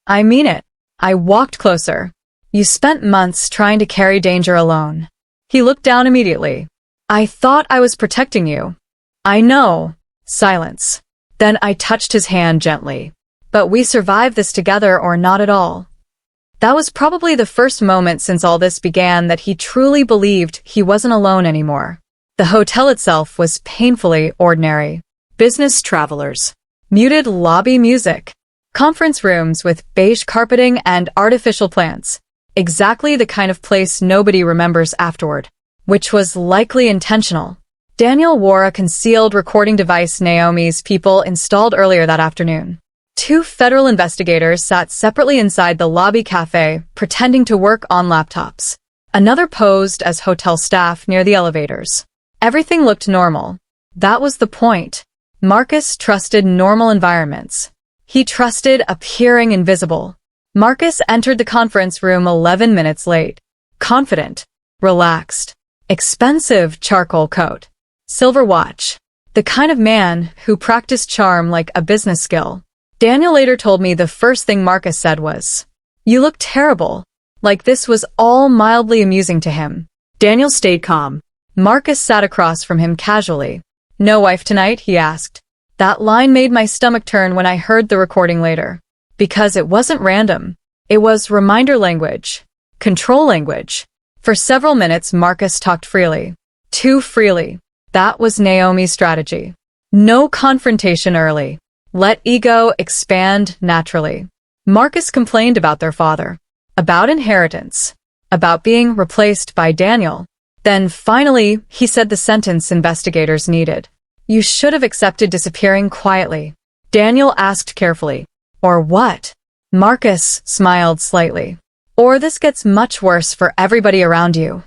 I mean it. I walked closer. You spent months trying to carry danger alone. He looked down immediately. I thought I was protecting you. I know. Silence. Then I touched his hand gently. But we survived this together or not at all. That was probably the first moment since all this began that he truly believed he wasn't alone anymore. The hotel itself was painfully ordinary. Business travelers. Muted lobby music. Conference rooms with beige carpeting and artificial plants. Exactly the kind of place nobody remembers afterward. Which was likely intentional. Daniel wore a concealed recording device Naomi's people installed earlier that afternoon. 2 federal investigators sat separately inside the lobby cafe, pretending to work on laptops. Another posed as hotel staff near the elevators. Everything looked normal. That was the point. Marcus trusted normal environments. He trusted appearing invisible. Marcus entered the conference room 11 minutes late. Confident. Relaxed. Expensive charcoal coat. Silver watch. The kind of man who practiced charm like a business skill. Daniel later told me the first thing Marcus said was, "You look terrible." Like this was all mildly amusing to him. Daniel stayed calm. Marcus sat across from him casually. No wife tonight? He asked. That line made my stomach turn when I heard the recording later. Because it wasn't random. It was reminder language. Control language. For several minutes, Marcus talked freely. Too freely. That was Naomi's strategy. No confrontation early. Let ego expand naturally. Marcus complained about their father. About inheritance. About being replaced by Daniel. Then finally, he said the sentence investigators needed. You should have accepted disappearing quietly. Daniel asked carefully. Or what? Marcus smiled slightly. Or this gets much worse for everybody around you.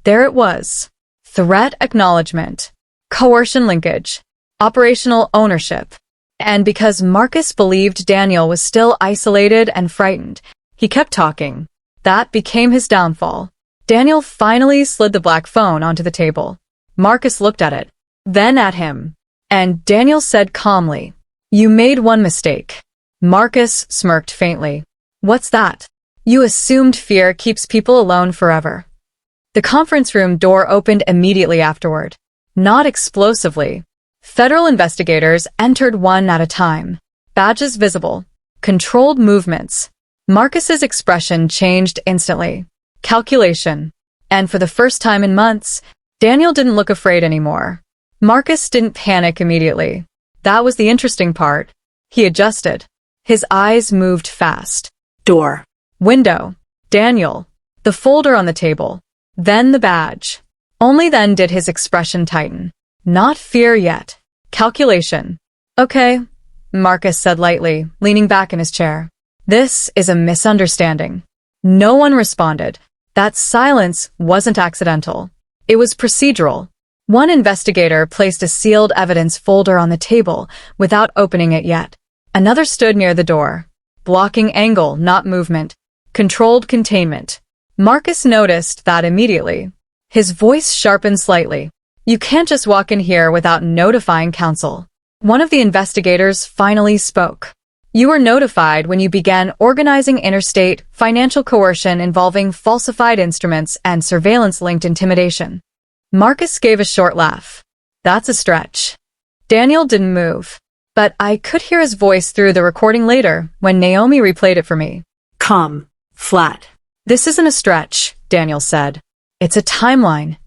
There it was. Threat acknowledgement. Coercion linkage. Operational ownership. And because Marcus believed Daniel was still isolated and frightened, he kept talking. That became his downfall. Daniel finally slid the black phone onto the table. Marcus looked at it, then at him. And Daniel said calmly, "You made one mistake." Marcus smirked faintly. "What's that?" "You assumed fear keeps people alone forever." The conference room door opened immediately afterward. Not explosively. Federal investigators entered one at a time. Badges visible. Controlled movements. Marcus's expression changed instantly. Calculation. And for the first time in months, Daniel didn't look afraid anymore. Marcus didn't panic immediately. That was the interesting part. He adjusted. His eyes moved fast. Door. Window. Daniel. The folder on the table. Then the badge. Only then did his expression tighten. Not fear yet. Calculation. Okay, Marcus said lightly, leaning back in his chair. This is a misunderstanding. No one responded. That silence wasn't accidental. It was procedural. One investigator placed a sealed evidence folder on the table without opening it yet. Another stood near the door. Blocking angle, not movement. Controlled containment. Marcus noticed that immediately. His voice sharpened slightly. You can't just walk in here without notifying counsel. One of the investigators finally spoke. You were notified when you began organizing interstate financial coercion involving falsified instruments and surveillance-linked intimidation. Marcus gave a short laugh. That's a stretch. Daniel didn't move, but I could hear his voice through the recording later when Naomi replayed it for me. Calm. Flat. This isn't a stretch, Daniel said. It's a timeline.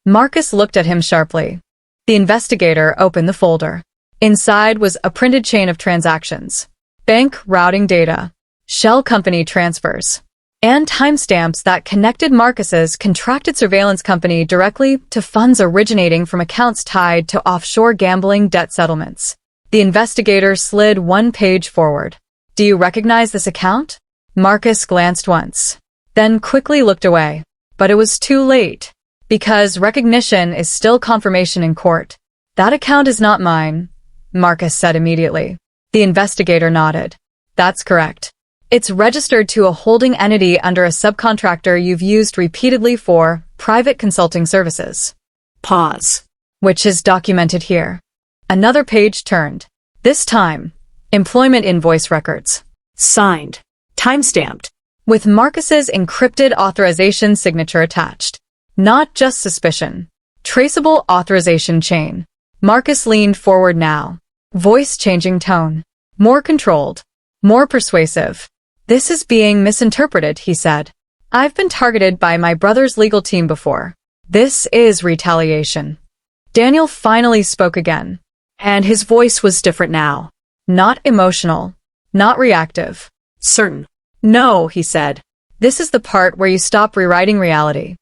Marcus looked at him sharply. The investigator opened the folder. Inside was a printed chain of transactions. Bank routing data, shell company transfers, and timestamps that connected Marcus's contracted surveillance company directly to funds originating from accounts tied to offshore gambling debt settlements. The investigator slid one page forward. Do you recognize this account? Marcus glanced once, then quickly looked away. But it was too late, because recognition is still confirmation in court. That account is not mine, Marcus said immediately. The investigator nodded. That's correct. It's registered to a holding entity under a subcontractor you've used repeatedly for private consulting services. Pause. Which is documented here. Another page turned. This time, employment invoice records. Signed. Timestamped. With Marcus's encrypted authorization signature attached. Not just suspicion. Traceable authorization chain. Marcus leaned forward now. Voice changing tone. More controlled. More persuasive. This is being misinterpreted, he said. I've been targeted by my brother's legal team before. This is retaliation. Daniel finally spoke again. And his voice was different now. Not emotional. Not reactive. Certain. No, he said. This is the part where you stop rewriting reality.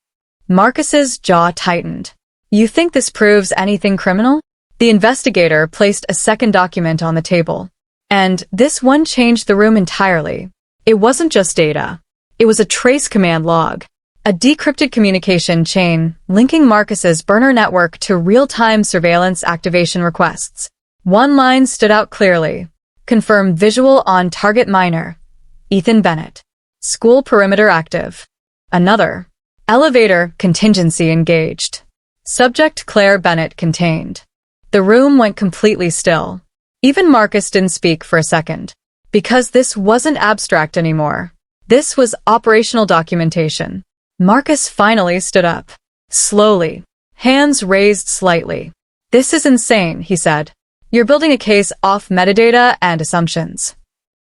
Marcus's jaw tightened. You think this proves anything criminal? The investigator placed a second document on the table. And this one changed the room entirely. It wasn't just data. It was a trace command log. A decrypted communication chain linking Marcus's burner network to real-time surveillance activation requests. One line stood out clearly. Confirm visual on target minor. Ethan Bennett. School perimeter active. Another. Elevator contingency engaged. Subject Claire Bennett contained. The room went completely still. Even Marcus didn't speak for a second. Because this wasn't abstract anymore. This was operational documentation. Marcus finally stood up. Slowly. Hands raised slightly. This is insane, he said. You're building a case off metadata and assumptions.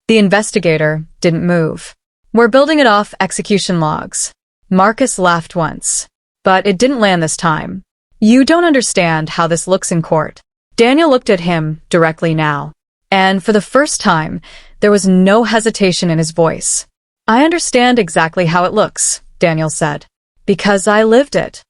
The investigator didn't move. We're building it off execution logs. Marcus laughed once. But it didn't land this time. You don't understand how this looks in court. Daniel looked at him directly now. And for the first time, there was no hesitation in his voice. I understand exactly how it looks, Daniel said. Because I lived it.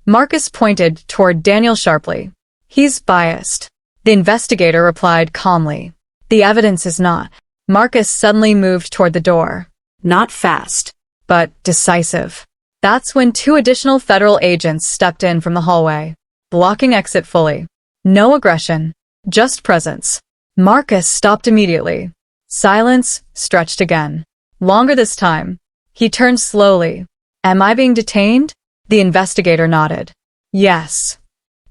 Marcus pointed toward Daniel sharply. He's biased. The investigator replied calmly. The evidence is not. Marcus suddenly moved toward the door. Not fast. But decisive. That's when two additional federal agents stepped in from the hallway, blocking exit fully. No aggression, just presence. Marcus stopped immediately. Silence stretched again. Longer this time. He turned slowly. Am I being detained? The investigator nodded. Yes.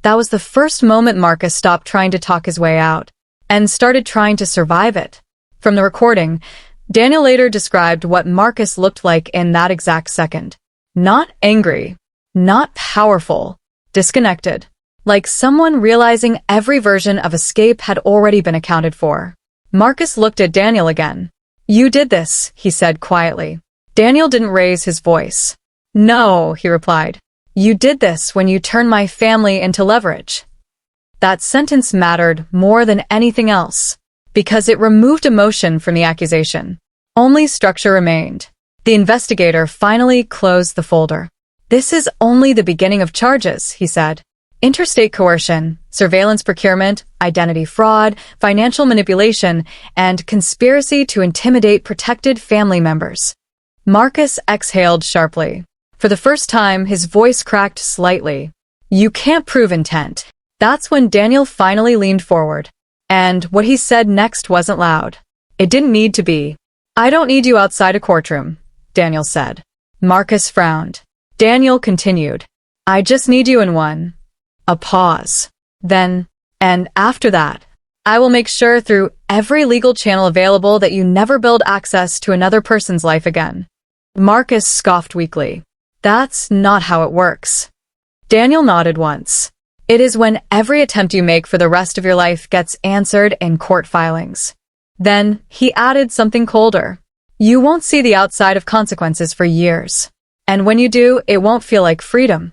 That was the first moment Marcus stopped trying to talk his way out and started trying to survive it. From the recording, Daniel later described what Marcus looked like in that exact second. Not angry. Not powerful. Disconnected. like someone realizing every version of escape had already been accounted for. Marcus looked at Daniel again. "You did this," he said quietly. Daniel didn't raise his voice. "No," he replied. "You did this when you turned my family into leverage." That sentence mattered more than anything else, because it removed emotion from the accusation. Only structure remained. The investigator finally closed the folder. "This is only the beginning of charges," he said. "Interstate coercion, surveillance procurement, identity fraud, financial manipulation, and conspiracy to intimidate protected family members." Marcus exhaled sharply. For the first time, his voice cracked slightly. "You can't prove intent." That's when Daniel finally leaned forward. And what he said next wasn't loud. It didn't need to be. "I don't need you outside a courtroom," Daniel said. Marcus frowned. Daniel continued. "I just need you in one." A pause. Then, "And after that, I will make sure through every legal channel available that you never build access to another person's life again." Marcus scoffed weakly. "That's not how it works." Daniel nodded once. "It is when every attempt you make for the rest of your life gets answered in court filings." Then he added something colder. "You won't see the outside of consequences for years. And when you do, it won't feel like freedom."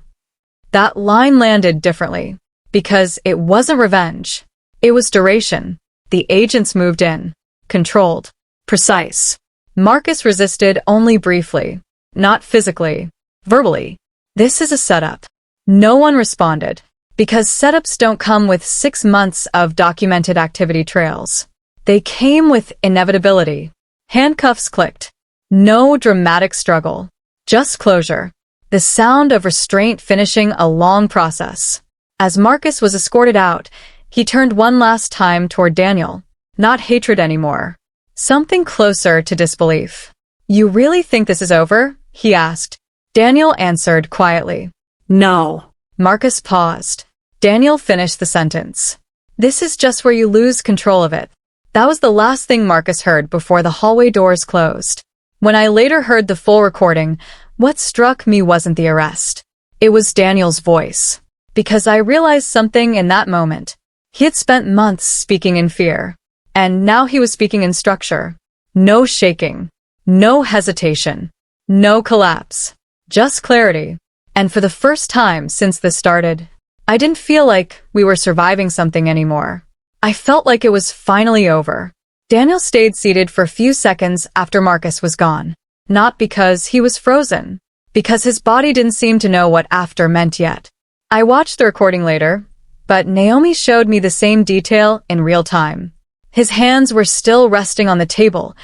That line landed differently, because it wasn't revenge. It was duration. The agents moved in. Controlled. Precise. Marcus resisted only briefly. Not physically. Verbally. "This is a setup." No one responded, because setups don't come with 6 months of documented activity trails. They came with inevitability. Handcuffs clicked. No dramatic struggle. Just closure. The sound of restraint finishing a long process. As Marcus was escorted out, he turned one last time toward Daniel. Not hatred anymore. Something closer to disbelief. "You really think this is over?" he asked. Daniel answered quietly. "No." Marcus paused. Daniel finished the sentence. "This is just where you lose control of it." That was the last thing Marcus heard before the hallway doors closed. When I later heard the full recording, what struck me wasn't the arrest. It was Daniel's voice. Because I realized something in that moment. He had spent months speaking in fear. And now he was speaking in structure. No shaking. No hesitation. No collapse. Just clarity. And for the first time since this started, I didn't feel like we were surviving something anymore. I felt like it was finally over. Daniel stayed seated for a few seconds after Marcus was gone. Not because he was frozen. Because his body didn't seem to know what after meant yet. I watched the recording later, but Naomi showed me the same detail in real time. His hands were still resting on the table,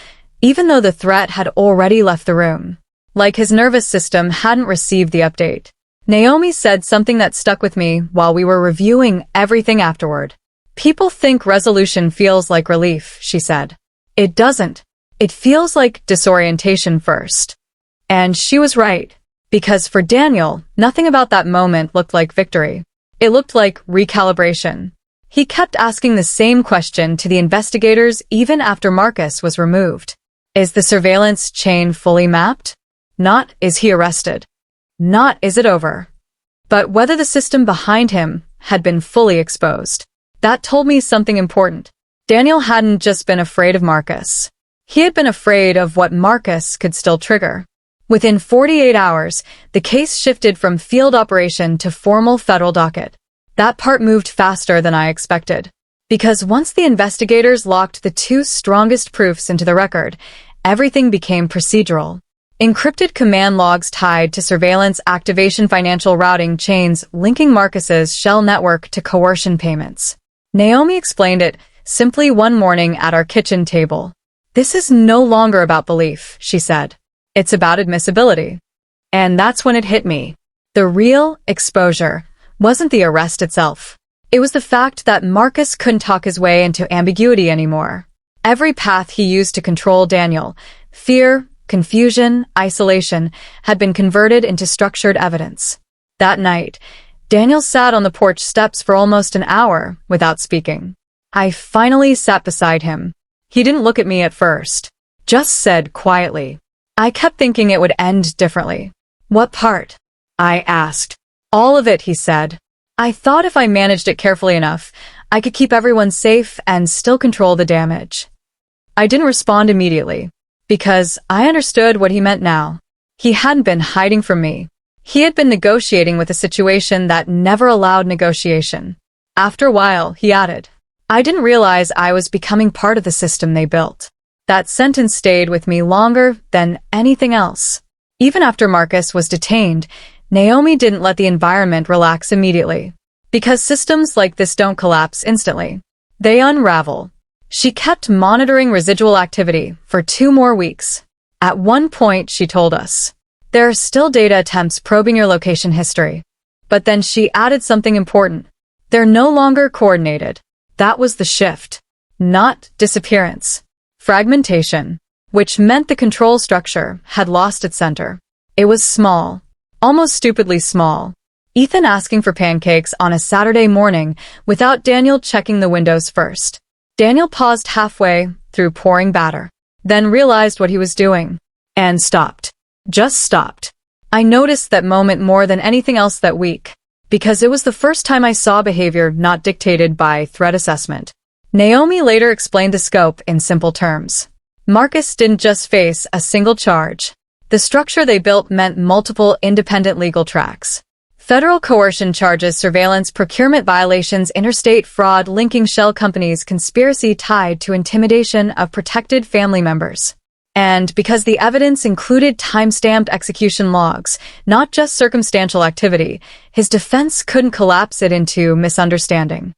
even though the threat had already left the room. Like his nervous system hadn't received the update. Naomi said something that stuck with me while we were reviewing everything afterward. "People think resolution feels like relief," she said. "It doesn't. It feels like disorientation first." And she was right. Because for Daniel, nothing about that moment looked like victory. It looked like recalibration. He kept asking the same question to the investigators even after Marcus was removed. Is the surveillance chain fully mapped? Not, is he arrested? Not, is it over? But whether the system behind him had been fully exposed. That told me something important. Daniel hadn't just been afraid of Marcus. He had been afraid of what Marcus could still trigger. Within 48 hours, the case shifted from field operation to formal federal docket. That part moved faster than I expected. Because once the investigators locked the 2 strongest proofs into the record, everything became procedural. Encrypted command logs tied to surveillance activation financial routing chains linking Marcus's shell network to coercion payments. Naomi explained it simply one morning at our kitchen table. "This is no longer about belief," she said. "It's about admissibility." And that's when it hit me. The real exposure wasn't the arrest itself. It was the fact that Marcus couldn't talk his way into ambiguity anymore. Every path he used to control Daniel, fear, confusion, isolation, had been converted into structured evidence. That night, Daniel sat on the porch steps for almost an hour without speaking. I finally sat beside him. He didn't look at me at first. Just said quietly. I kept thinking it would end differently. "What part?" I asked. "All of it," he said. I thought if I managed it carefully enough, I could keep everyone safe and still control the damage. I didn't respond immediately, because I understood what he meant now. He hadn't been hiding from me. He had been negotiating with a situation that never allowed negotiation. After a while, he added, I didn't realize I was becoming part of the system they built. That sentence stayed with me longer than anything else. Even after Marcus was detained, Naomi didn't let the environment relax immediately. Because systems like this don't collapse instantly. They unravel. She kept monitoring residual activity for 2 more weeks. At one point, she told us, there are still data attempts probing your location history. But then she added something important. They're no longer coordinated. That was the shift. Not disappearance. Fragmentation. Which meant the control structure had lost its center. It was small. Almost stupidly small. Ethan asking for pancakes on a Saturday morning without Daniel checking the windows first. Daniel paused halfway through pouring batter, then realized what he was doing, and stopped. Just stopped. I noticed that moment more than anything else that week, because it was the first time I saw behavior not dictated by threat assessment. Naomi later explained the scope in simple terms. Marcus didn't just face a single charge. The structure they built meant multiple independent legal tracks. Federal coercion charges, surveillance, procurement violations, interstate fraud, linking shell companies, conspiracy tied to intimidation of protected family members. And because the evidence included time-stamped execution logs, not just circumstantial activity, his defense couldn't collapse it into misunderstanding.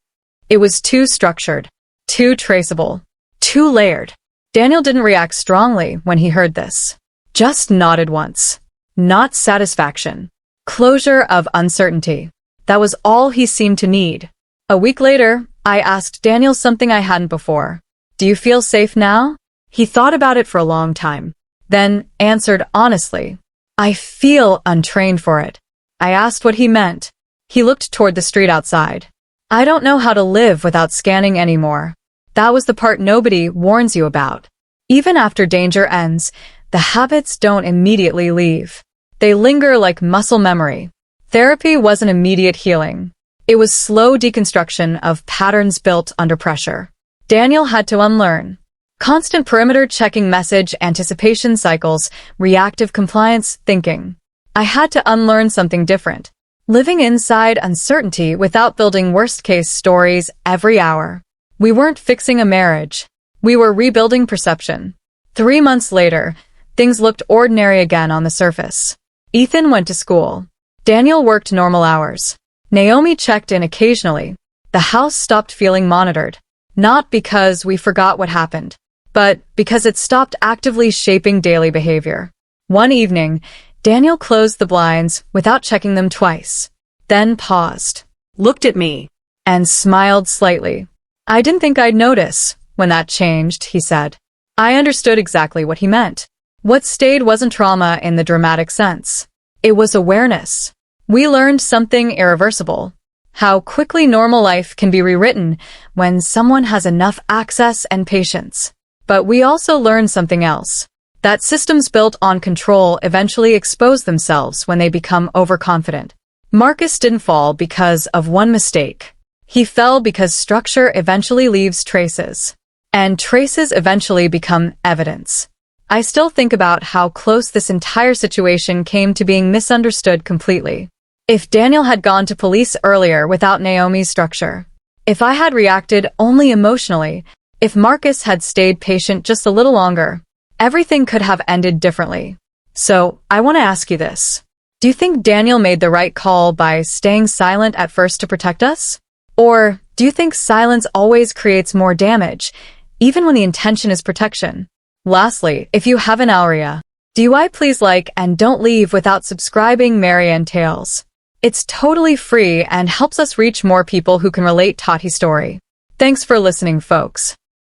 It was too structured, too traceable, too layered. Daniel didn't react strongly when he heard this. Just nodded once. Not satisfaction. Closure of uncertainty. That was all he seemed to need. A week later, I asked Daniel something I hadn't before. Do you feel safe now? He thought about it for a long time, then answered honestly. I feel untrained for it. I asked what he meant. He looked toward the street outside. I don't know how to live without scanning anymore. That was the part nobody warns you about. Even after danger ends, the habits don't immediately leave. They linger like muscle memory. Therapy wasn't immediate healing. It was slow deconstruction of patterns built under pressure. Daniel had to unlearn. Constant perimeter checking, message anticipation cycles, reactive compliance thinking. I had to unlearn something different. Living inside uncertainty without building worst-case stories every hour. We weren't fixing a marriage. We were rebuilding perception. 3 months later, things looked ordinary again on the surface. Ethan went to school. Daniel worked normal hours. Naomi checked in occasionally. The house stopped feeling monitored. Not because we forgot what happened, but because it stopped actively shaping daily behavior. One evening, Daniel closed the blinds without checking them twice, then paused, Looked at me. and smiled slightly. I didn't think I'd notice when that changed, he said. I understood exactly what he meant. What stayed wasn't trauma in the dramatic sense. It was awareness. We learned something irreversible. How quickly normal life can be rewritten when someone has enough access and patience. But we also learned something else. That systems built on control eventually expose themselves when they become overconfident. Marcus didn't fall because of one mistake. He fell because structure eventually leaves traces. And traces eventually become evidence. I still think about how close this entire situation came to being misunderstood completely. If Daniel had gone to police earlier without Naomi's structure, if I had reacted only emotionally, if Marcus had stayed patient just a little longer, everything could have ended differently. So, I want to ask you this. Do you think Daniel made the right call by staying silent at first to protect us? Or do you think silence always creates more damage, even when the intention is protection? Lastly, if you have an area, do I please like and don't leave without subscribing Marianne Tales. It's totally free and helps us reach more people who can relate Tati story. Thanks for listening, folks.